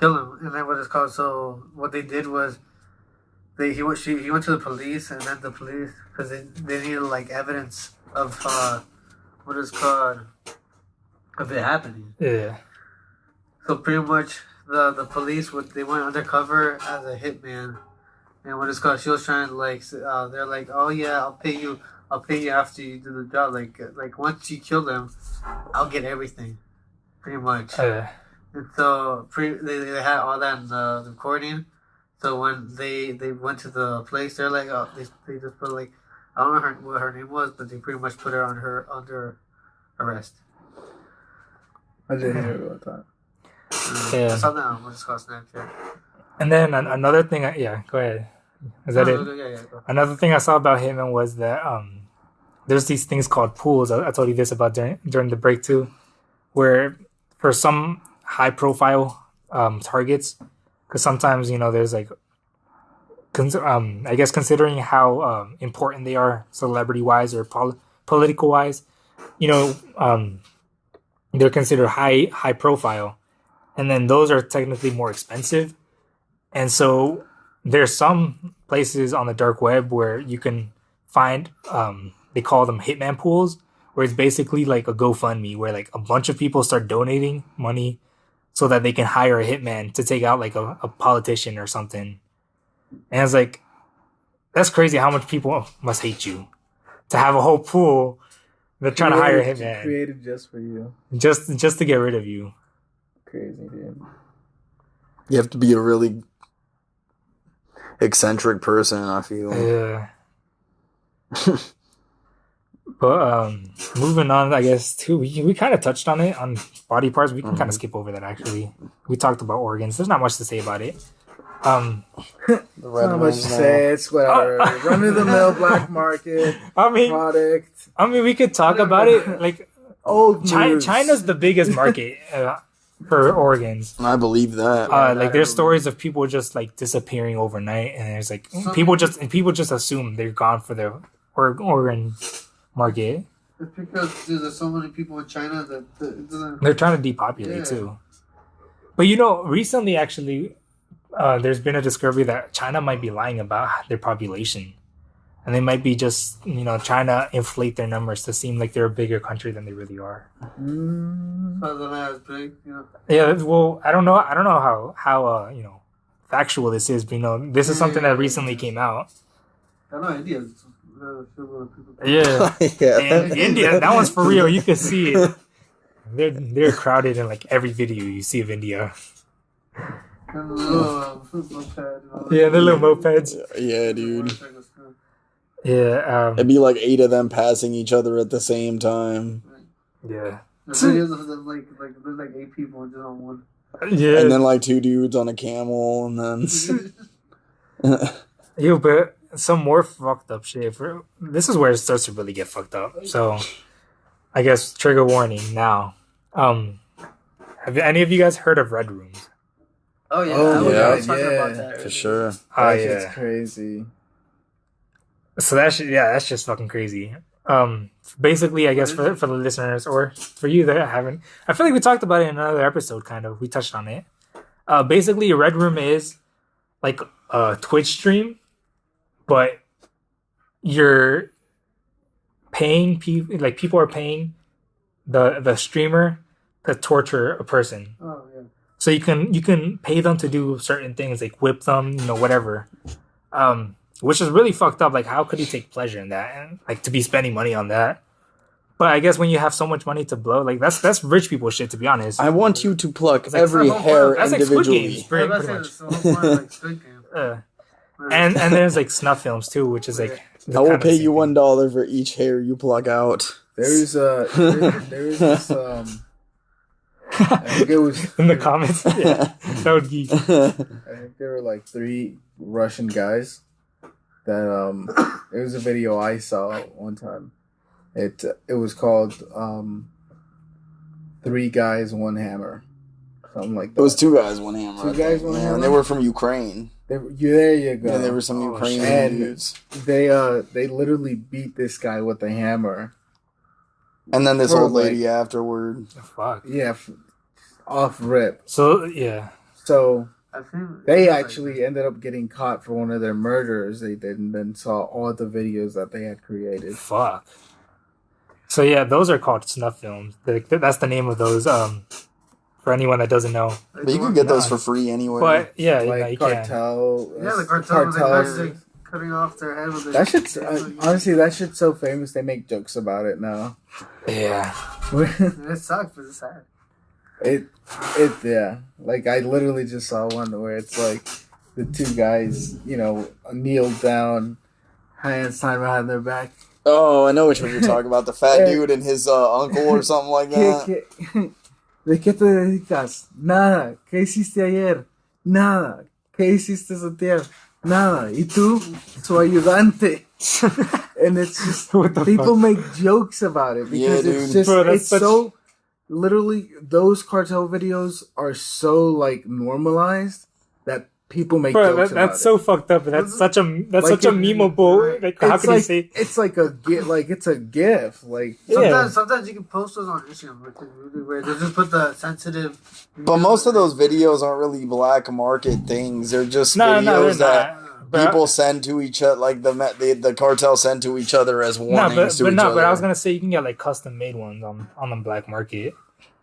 and then what it's called. So what they did was he went to the police, and then the police, because they needed like evidence of what is called of it happening. Yeah. So pretty much the police they went undercover as a hitman, and what it's called, she was trying to like they're like, oh yeah, I'll pay you after you do the job, like once you kill them, I'll get everything, pretty much. And so they had all that in the recording. So when they went to the place, they're like, oh, they just put like, I don't know what her name was, but they pretty much put her under arrest. I didn't hear about that. Yeah. I saw that on what's called Snapchat. And then another thing, go ahead. Is that it? Yeah, go. Another thing I saw about him was that there's these things called pools. I told you this about during the break too, where for some high profile targets, because sometimes there's like, I guess considering how important they are celebrity wise or political wise, they're considered high profile, and then those are technically more expensive, and so there's some places on the dark web where you can find they call them hitman pools, where it's basically like a GoFundMe where like a bunch of people start donating money so that they can hire a hitman to take out like a politician or something. And it's like, that's crazy how much people must hate you to have a whole pool. They're trying to hire a hitman. Created just for you. Just to get rid of you. Crazy, dude. You have to be a really eccentric person, I feel. Yeah. But moving on, I guess too, we kind of touched on it on body parts. We can kind of skip over that actually. We talked about organs. There's not much to say about it. The red Not much ones to now. say. It's whatever. Run of the mill black market product. I mean, we could talk about it. Like, Old news. China's the biggest market for organs. I believe that. Like, there's stories of people just like disappearing overnight, and there's like people just assume they're gone for the organ market. It's because there's so many people in China that it doesn't. They're trying to depopulate too. But recently actually, there's been a discovery that China might be lying about their population, and they might be just trying to inflate their numbers to seem like they're a bigger country than they really are. So they're not as big, Yeah, well, I don't know how factual this is, but this is something that recently came out. I know India's people. Yeah, Yeah. and India, that one's for real. You can see it. They're crowded in like every video you see of India. And the little moped. Yeah, the little mopeds. Yeah, dude. Yeah, It'd be like 8 of them passing each other at the same time. yeah, The videos of them there's like 8 people just on one. yeah. And then like 2 dudes on a camel, and then But some more fucked up shit. This is where it starts to really get fucked up. So, I guess trigger warning now. Have any of you guys heard of red rooms? Oh yeah, Oh, I was yeah, talking about that for earlier. sure. Oh That shit's yeah. crazy. So that's just fucking crazy. Basically, I guess for the listeners or for you that haven't, I feel like we talked about it in another episode. Kind of, we touched on it. Basically, a red room is like a Twitch stream, but you're paying people. Like people are paying the streamer to torture a person. Oh yeah. So you can pay them to do certain things like whip them, whatever. which is really fucked up. Like, how could he take pleasure in that and like to be spending money on that? But I guess when you have so much money to blow, like that's rich people shit. To be honest, I want you to pluck like every some hair that's like Squid individually. Games, pretty, I pretty was much. about to say, it's the whole point of, like, Squid Game. And there's like snuff films too, which is like I will pay you $1 for each hair you pluck out. There's this I think it was in the comments. Yeah, that would be. I think there were like 3 Russian guys that it was a video I saw one time. It was called 3 Guys, 1 Hammer. Something like that. It was 2 guys, 1 hammer. 2 I guys, think, 1 man. hammer? They were from Ukraine. There you go. Yeah, they were some Ukrainian shit. dudes. They literally beat this guy with a hammer. And then this For, old like- lady afterward. Fuck. Yeah, off rip. So yeah, So I think they like- actually ended up getting caught for one of their murders. They did, and then saw all the videos that they had created. fuck. So yeah, those are called snuff films. That's the name of those. For anyone that doesn't know, like, But you the can one- get those for free anywhere. but yeah, you know, Like you can. cartel. Yeah, the cartel was cartels. like cutting off their head with That shit's honestly, that shit's so famous. They make jokes about it now. Yeah, It sucks, but it's sad. it yeah. Like I literally just saw one where it's like the 2 guys, kneeled down, hands tied behind their back. Oh, I know which one you're talking about. The fat Yeah. dude and his uncle or something like that. ¿De qué te dedicas? Nada. ¿Qué hiciste ayer? Nada. ¿Qué hiciste antier? Nada. ¿Y tú? Su ayudante. And it's just What the people fuck? make jokes about it because Yeah, it's dude. just Bro, that's it's such- so literally those cartel videos are so like normalized that people make bro, jokes about that's it. so fucked up. That's such a Like such a it- memeable. Like, how It's can like you say? it's like a gift, like it's a gift, like Yeah. Sometimes you can post those on Instagram, which is really weird. They just put the sensitive. But most of those videos aren't really black market things. They're just No, videos no, they're that not. But- people send to each other, like the cartel send to each other as No, warnings to each other. but I was gonna say you can get like custom made ones on the black market.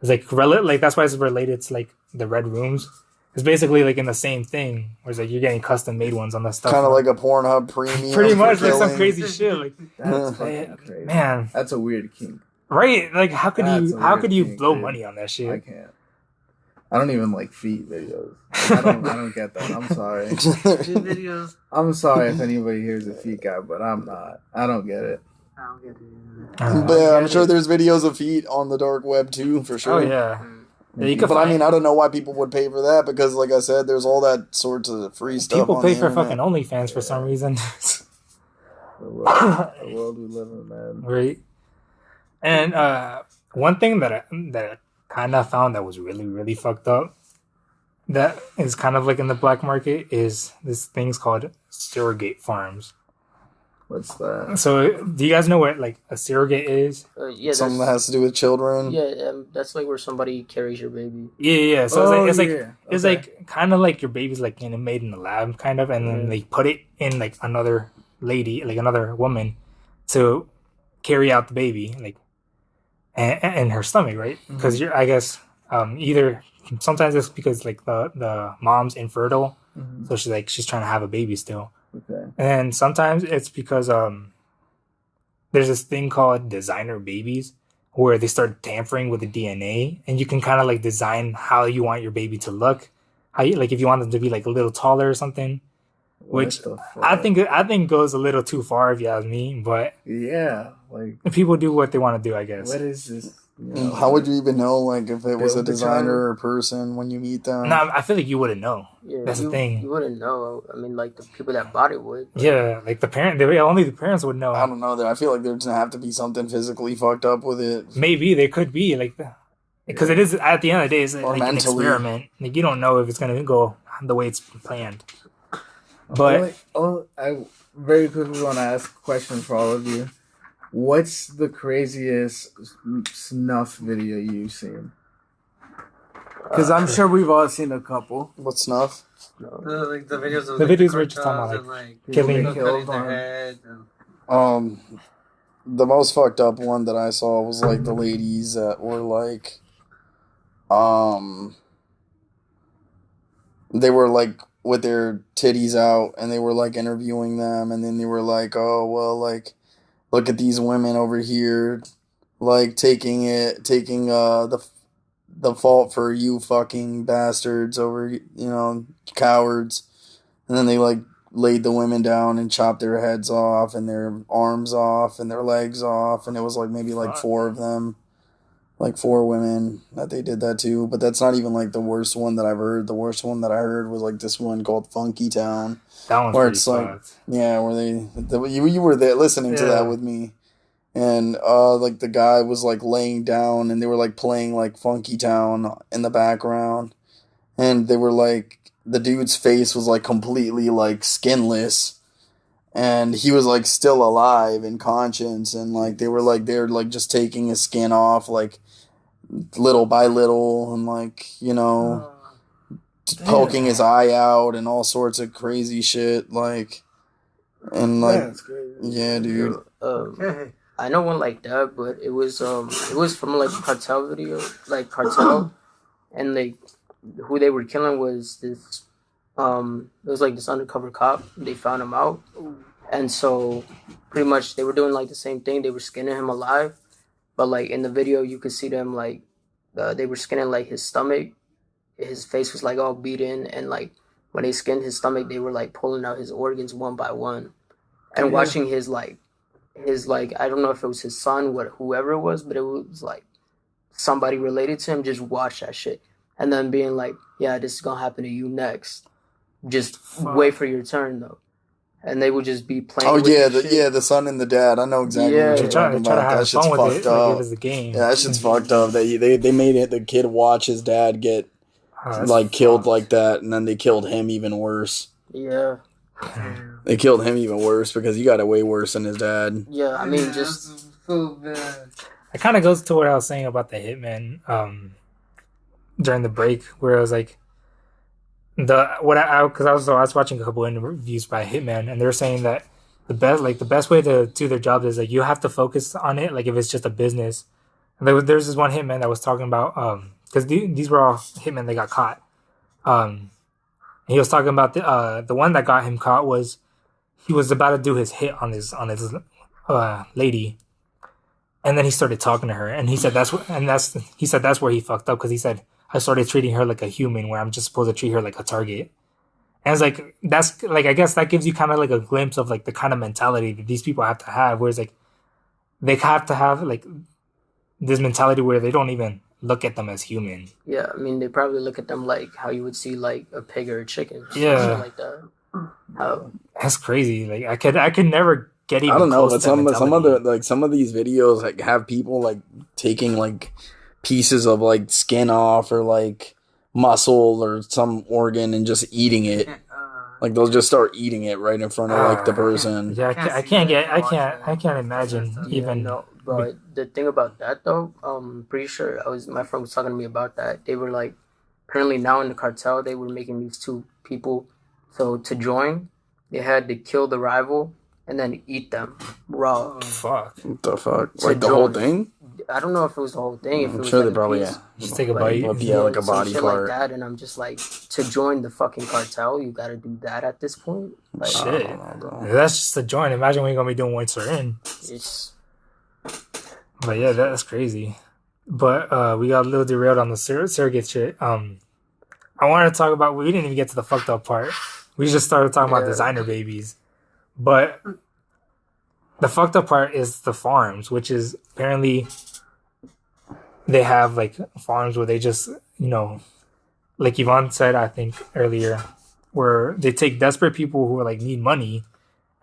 It's like like that's why it's related to like the red rooms. It's basically like in the same thing, where it's like you're getting custom made ones on the stuff. Kind of like a Pornhub premium. pretty much for like some killing. crazy shit. Like that's fucking crazy. man, That's a weird kink. right? Like how could That's you a how weird could you thing, blow dude. money on that I shit? can't. I don't even like feet videos. Like, I don't get that. I'm sorry. These videos, I'm sorry if anybody here's a feet guy, but I'm not. I don't get it. I don't get it. But yeah, I'm sure there's videos of feet on the dark web too, for sure. Oh yeah. Yeah, you could But I find, mean, I don't know why people would pay for that because, like I said, there's all that sorts of free stuff. people on pay the for internet. fucking OnlyFans for some reason. The world we live in, man. Right. And one thing that I kind of found that was really really fucked up, that is kind of like in the black market, is this thing's called surrogate farms. What's that? So do you guys know what like a surrogate is? Yeah, Something that that's, has to do with children. yeah, that's like where somebody carries your baby. Yeah. So it's like yeah. it's Okay. like kind of like your baby's like made in the lab kind of, and then they put it in like another lady, like another woman, to carry out the baby, like and her stomach, right? Because you're, I guess, either sometimes it's because like the mom's infertile, Mhm. so she's trying to have a baby still, Okay. and sometimes it's because there's this thing called designer babies where they start tampering with the DNA, and you can kind of like design how you want your baby to look, how you, like if you want them to be like a little taller or something. What Which the I fuck? think goes a little too far if you ask me, but Yeah. Like, people do what they want to do, I guess. what is this? You know, How would you even know, like, if it was a Build the designer or person when you meet them? No, I feel like you wouldn't know. Yeah, That's the you, thing. You wouldn't know. I mean, like the people that bought it would. but- Yeah, like only the parents would know. I don't know. I feel like there's gonna have to be something physically fucked up with it. Maybe there could be like, because it is at the end of the day, it's Or like an mentally. experiment. Like you don't know if it's gonna go the way it's planned. But I very quickly want to ask a question for all of you. What's the craziest snuff video you've seen? Because I'm sure we've all seen a couple. What snuff? Like the videos of The like, videos we're just talking about, cartels like, and, killing- people cutting Killed on- their head. And, The most fucked up one that I saw was like the ladies that were like, they were like with their titties out, and they were like interviewing them, and then they were like, oh well, like look at these women over here, like taking the fault for you fucking bastards over, cowards. And then they like laid the women down and chopped their heads off and their arms off and their legs off, and it was like maybe like four of them, like four women that they did that to. But that's not even like the worst one that I've heard. The worst one that I heard was like this one called Funky Town, That one's where pretty it's like, fucked. yeah, where you were there listening to that with me. And like the guy was like laying down, and they were like playing like Funky Town in the background, and they were like, the dude's face was like completely like skinless, and he was like still alive and conscious, and like they're just taking his skin off like little by little, and like poking his eye out and all sorts of crazy shit, like, and like That's crazy. yeah, dude. Okay. I know one like that, but it was from like a cartel video, like cartel, and like who they were killing was this it was like this undercover cop. They found him out, and so pretty much they were doing like the same thing. They were skinning him alive, but like in the video you could see them like they were skinning like his stomach. His face was like all beaten, and like when they skinned his stomach, they were like pulling out his organs one by one, and watching his like I don't know if it was his son, whoever it was, but it was like somebody related to him. Just watch that shit, and then being like, "Yeah, this is gonna happen to you next. Just wait for your turn, though." And they would just be playing. Oh with yeah, the shit. the son and the dad. I know exactly Yeah. what They you're try talking to about. have That shit's fun with fucked it, like up. it was a game. Yeah, that shit's fucked up. They made it the kid watch his dad get That's like killed fucked. like that, and then they killed him even worse. Yeah, They killed him even worse because he got it way worse than his dad. yeah. I mean, just that's so bad. It kind of goes to what I was saying about the hitman during the break, where I was like, because I was watching a couple interviews by hitman, and they're saying that the best way to do their job is like you have to focus on it, like if it's just a business. And there's this one hitman that was talking about because these were all hitmen that got caught. He was talking about the one that got him caught was he was about to do his hit on his lady, and then he started talking to her, and he said that's where he fucked up, because he said, I started treating her like a human where I'm just supposed to treat her like a target. And it's like, that's like, I guess that gives you kind of like a glimpse of like the kind of mentality that these people have to have, where it's like they have to have like this mentality where they don't even look at them as human. yeah. I mean, they probably look at them like how you would see like a pig or a chicken, Yeah. something like that. How That's crazy. Like I could never get even I don't know, close but to that mentality. some of these videos like have people like taking like pieces of like skin off or like muscle or some organ and just eating it. Like they'll just start eating it right in front of like the person. Yeah, I can't imagine even. no, but the thing about that though, pretty sure my friend was talking to me about that. They were like, apparently now in the cartel, they were making these two people. So to join, they had to kill the rival and then eat them raw. Fuck. What the fuck? To Like the whole join. thing? I don't know if it was the whole thing. If it I'm was sure like they a probably piece. Just take a Like, bite. Yeah, like a some body shit part. like that, and I'm just like, to join the fucking cartel, you gotta do that at this point. Like, I Shit. don't know, bro. That's just a joint. Imagine what you're gonna be doing once you're in. it's But yeah, that's crazy. But we got a little derailed on the surrogate shit. I wanted to talk about. We didn't even get to the fucked up part. We just started talking about Yeah. designer babies. But the fucked up part is the farms, which is apparently they have like farms where they just, like Yvonne said, I think earlier, where they take desperate people who are like need money,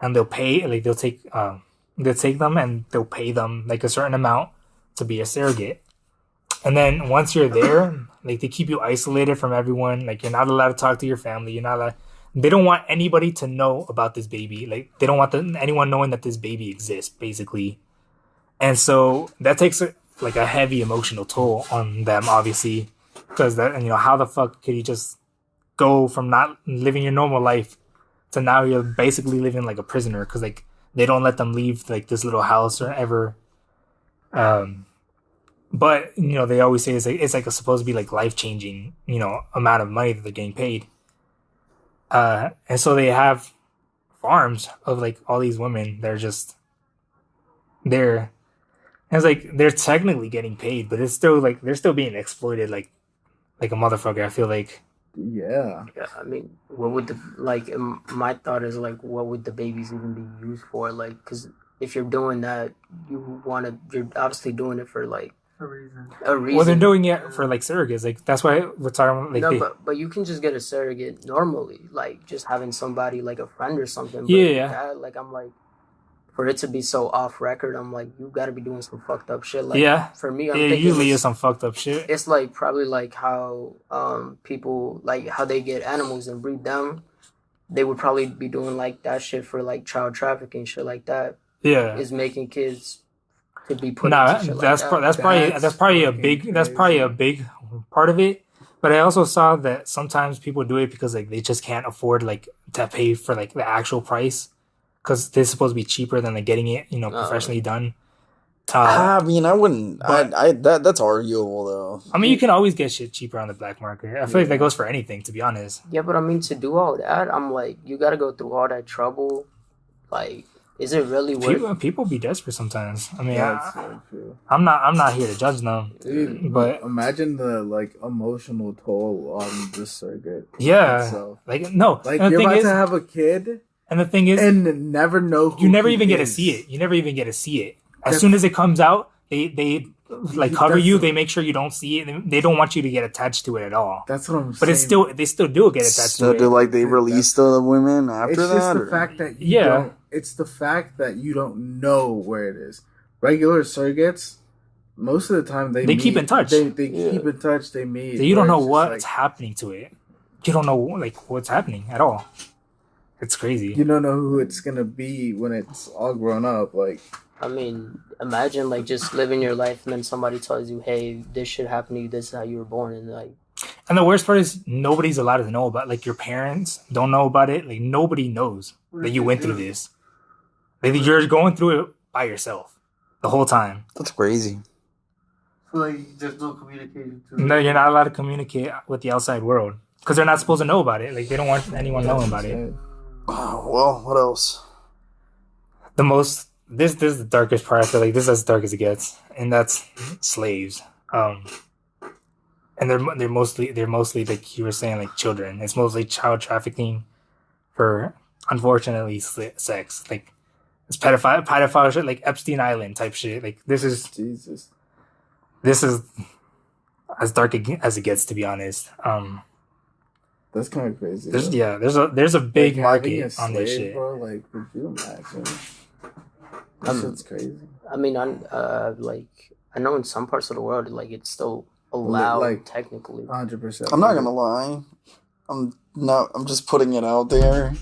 and they'll pay, like they'll take them and they'll pay them like a certain amount to be a surrogate. And then once you're there, like they keep you isolated from everyone. Like you're not allowed to talk to your family. You're not allowed. They don't want anybody to know about this baby. Like they don't want anyone knowing that this baby exists, basically. And so that takes like a heavy emotional toll on them, obviously, because how the fuck could you just go from not living your normal life to now you're basically living like a prisoner, because like they don't let them leave like this little house or ever. But they always say it's like supposed to be like life changing amount of money that they're getting paid. And so they have farms of like all these women. They're just they're and it's like they're technically getting paid, but it's still like they're still being exploited like a motherfucker. I feel like Yeah. Yeah, I mean, what would the like? My thought is like, what would the babies even be used for? Like, because if you're doing that, you're obviously doing it for like For a reason. a reason. well they're doing it for like surrogates. Like that's why we're talking about like No, they, but you can just get a surrogate normally, like just having somebody like a friend or something. But Yeah. that, like I'm like, for it to be so off record, I'm like, you got to be doing some fucked up shit. Like, yeah. For me, I'm It thinking usually is some fucked up shit. it's like probably like how people like how they get animals and breed them. They would probably be doing like that shit for like child trafficking shit like that. Yeah. Is making kids to be put Nah, into shit that's like pro- that. that's probably a fucking big that's probably a crazy. big part of it. But I also saw that sometimes people do it because like they just can't afford like to pay for like the actual price because they're supposed to be cheaper than like getting it professionally done. I mean, I wouldn't. but- That's arguable though. I mean, you can always get shit cheaper on the black market. I feel like that goes for anything, to be honest. Yeah, but I mean to do all that, I'm like, you got to go through all that trouble. Like, is it really worth? People be desperate sometimes. I mean, That's so true. I'm not here to judge them, Dude, but imagine the like emotional toll on the surrogate. yeah, itself. like no, Like and the you're thing about is, to have a kid and the thing is, and never know who you never he even get to is. see it. You never even get to see it. As That's- soon as it comes out, they like cover That's- you. They make sure you don't see it. They don't want you to get attached to it at all. That's what I'm saying. But they still do get attached So to do it. like they release the women after It's that? just the or- fact that Yeah. don't. It's the fact that you don't know where it is. Regular surrogates, most of the time they They keep meet- in touch. They Yeah. keep in touch. They meet. So you don't but know it's just what's like, happening to it. You don't know like what's happening at all. It's crazy. you don't know who it's gonna be when it's all grown up. Like I mean, imagine like just living your life and then somebody tells you, "Hey, this shit happened to you. This is how you were born," and like, And the worst part is nobody's allowed to know about. Like your parents don't know about it. Like nobody knows that you went through this. Like you're going through it by yourself the whole time. That's crazy. So like, there's no communication to No, you're not allowed to communicate with the outside world because they're not supposed to know about it. Like they don't want anyone knowing about it. Well, what else? The most this is the darkest part. I feel like this is as dark as it gets, and that's slaves. And they're mostly like you were saying, like children. It's mostly child trafficking for unfortunately sex. Like it's pedophile shit, like Epstein Island type shit. Like this is Jesus. as dark as it gets, to be honest. That's kind of crazy. There's a big Like, market having a on this slave, shit. bro. Like, could you imagine? That shit's crazy. I mean, like I know in some parts of the world, like it's still allowed Like- technically. 100%. I'm not gonna lie. I'm just putting it out there.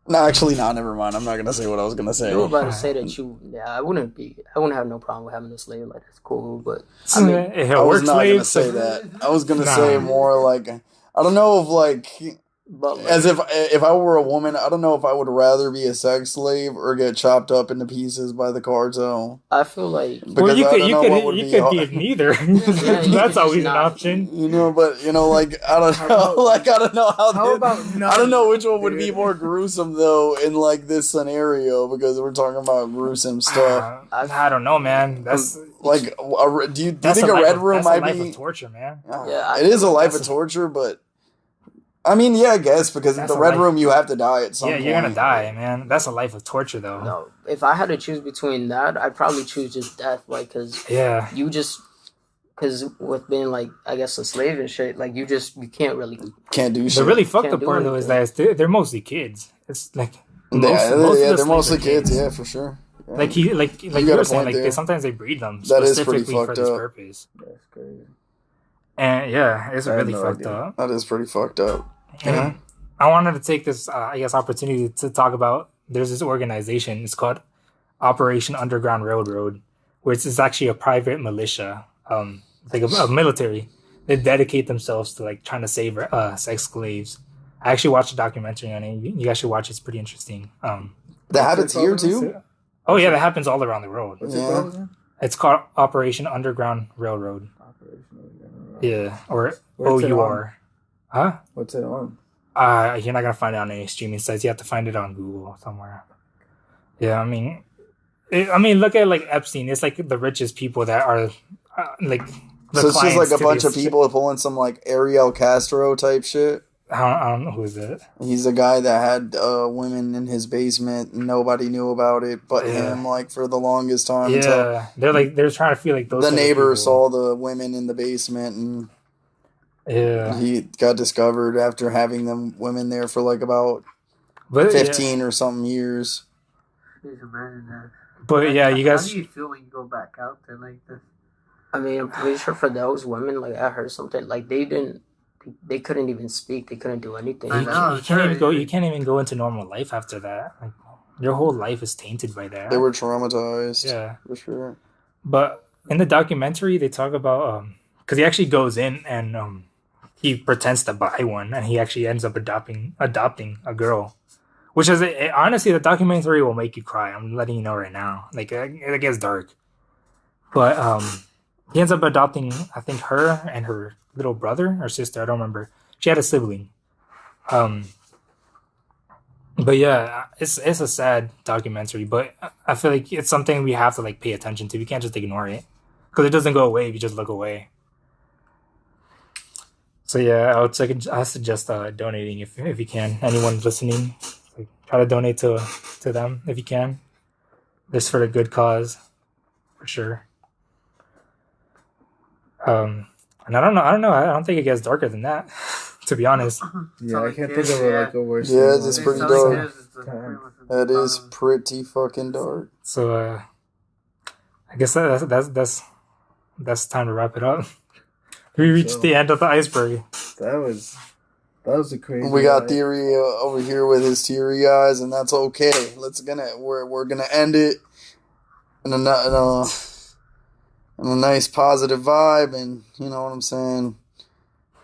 No, actually, no. Never mind. I'm not gonna say what I was gonna say. You were about to say that I wouldn't have no problem with having a slave. Like that's cool, but I I mean, mean, it I was works not gonna slaves. say that. I was gonna Nah. say more like I don't know if like but like, as if I were a woman. I don't know if I would rather be a sex slave or get chopped up into pieces by the cartel. I feel like Because Well, you I could don't you know could what would you be could hard. be neither. you could That's just always an not- option. You know, but you know, like I don't How know, about- like I don't know how. How about none, I don't know which one would be dude? more gruesome though in like this scenario because we're talking about gruesome stuff. I don't know, man. That's Like, do you that's think a life red of- room that's a might life be? of torture, man. Yeah, I it is a feel like life of that's a- torture, but I mean, yeah, I guess because in That's the a red life- room you have to die at some Yeah, point. you're gonna die, man. That's a life of torture, though. no. If I had to choose between that, I'd probably choose just death. Like, cause Yeah, because with being like I guess a slave and shit, like you can't really. Can't do the shit. really fucked Can't up do part though is anything. that they're mostly kids. It's like yeah, most of yeah, the they're mostly slaves are kids. Yeah, for sure. Yeah. Like you got were a saying, point like there. sometimes they breed them That is pretty specifically for fucked this up. purpose. That's crazy. And yeah, it's I had really no fucked idea. up. That is pretty fucked up. And Yeah. I wanted to take this, I guess, opportunity to talk about. There's this organization. It's called Operation Underground Railroad, which is actually a private militia, it's like a military. They dedicate themselves to like trying to save sex slaves. I actually watched a documentary on it. You guys should watch it. It's pretty interesting. That happens here too. Oh yeah, that happens all around the world. What's Yeah. it called again? It's called Operation Underground Railroad. Operation. Yeah, or What's it OUR. Huh? What's it on? You're not gonna find it on any streaming sites. You have to find it on Google somewhere. Yeah, I mean, look at like Epstein. It's like the richest people that are like. The So it's just like clients a to bunch these of people pulling some like Ariel Castro type shit. I don't know who is it. He's the guy that had women in his basement and nobody knew about it but Yeah. him, like, for the longest time. Until Yeah, they're trying to feel like those. the type of neighbor people. saw the women in the basement and Yeah, he got discovered after having them women there for like about but 15 or something years. Please imagine that. But yeah, you How guys. do you feel when you go back out there like this? I mean, I'm pretty sure for those women, like I heard something, like they couldn't even speak, they couldn't do anything. I You, know. can't, you can't even go. sure. You can't even go into normal life after that. Like your whole life is tainted by that. They were traumatized. Yeah, For sure. but in the documentary, they talk about because he actually goes in and he pretends to buy one, and he actually ends up adopting a girl, which is honestly the documentary will make you cry. I'm letting you know right now. Like it gets dark, but he ends up adopting I think her and her little brother or sister. I don't remember. She had a sibling. But yeah, it's a sad documentary, but I feel like it's something we have to like pay attention to. We can't just ignore it because it doesn't go away if you just look away. So yeah, I suggest donating if you can. Anyone listening, like, try to donate to them if you can. This for the good cause, for sure. And I don't know. I don't think it gets darker than that, to be honest. Yeah, I like can't this, think of yeah. like a worse. Yeah, thing. it's They pretty sound dark. like this, it's pretty much That is the pretty fucking dark. So I guess that's time to wrap it up. We reached So- the end of the iceberg. That was a crazy. We got ride. Theory over here with his teary eyes, and that's okay. We're gonna end it in a nice positive vibe, and you know what I'm saying.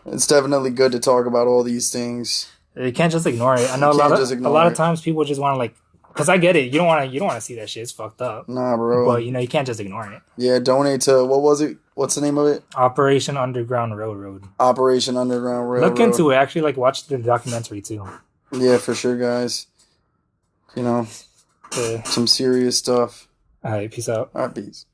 It's definitely good to talk about all these things. You can't just ignore it. I know You can't just a ignore lot of it. times people just want to like, because I get it. You don't want to see that shit. It's fucked up. Nah, bro. But you can't just ignore it. Yeah, donate to what was it? What's the name of it? Operation Underground Railroad. Operation Underground Railroad. Look into it. Actually, like watch the documentary too. Yeah, for sure, guys. You know, Yeah. some serious stuff. All right. Peace out. All right, peace.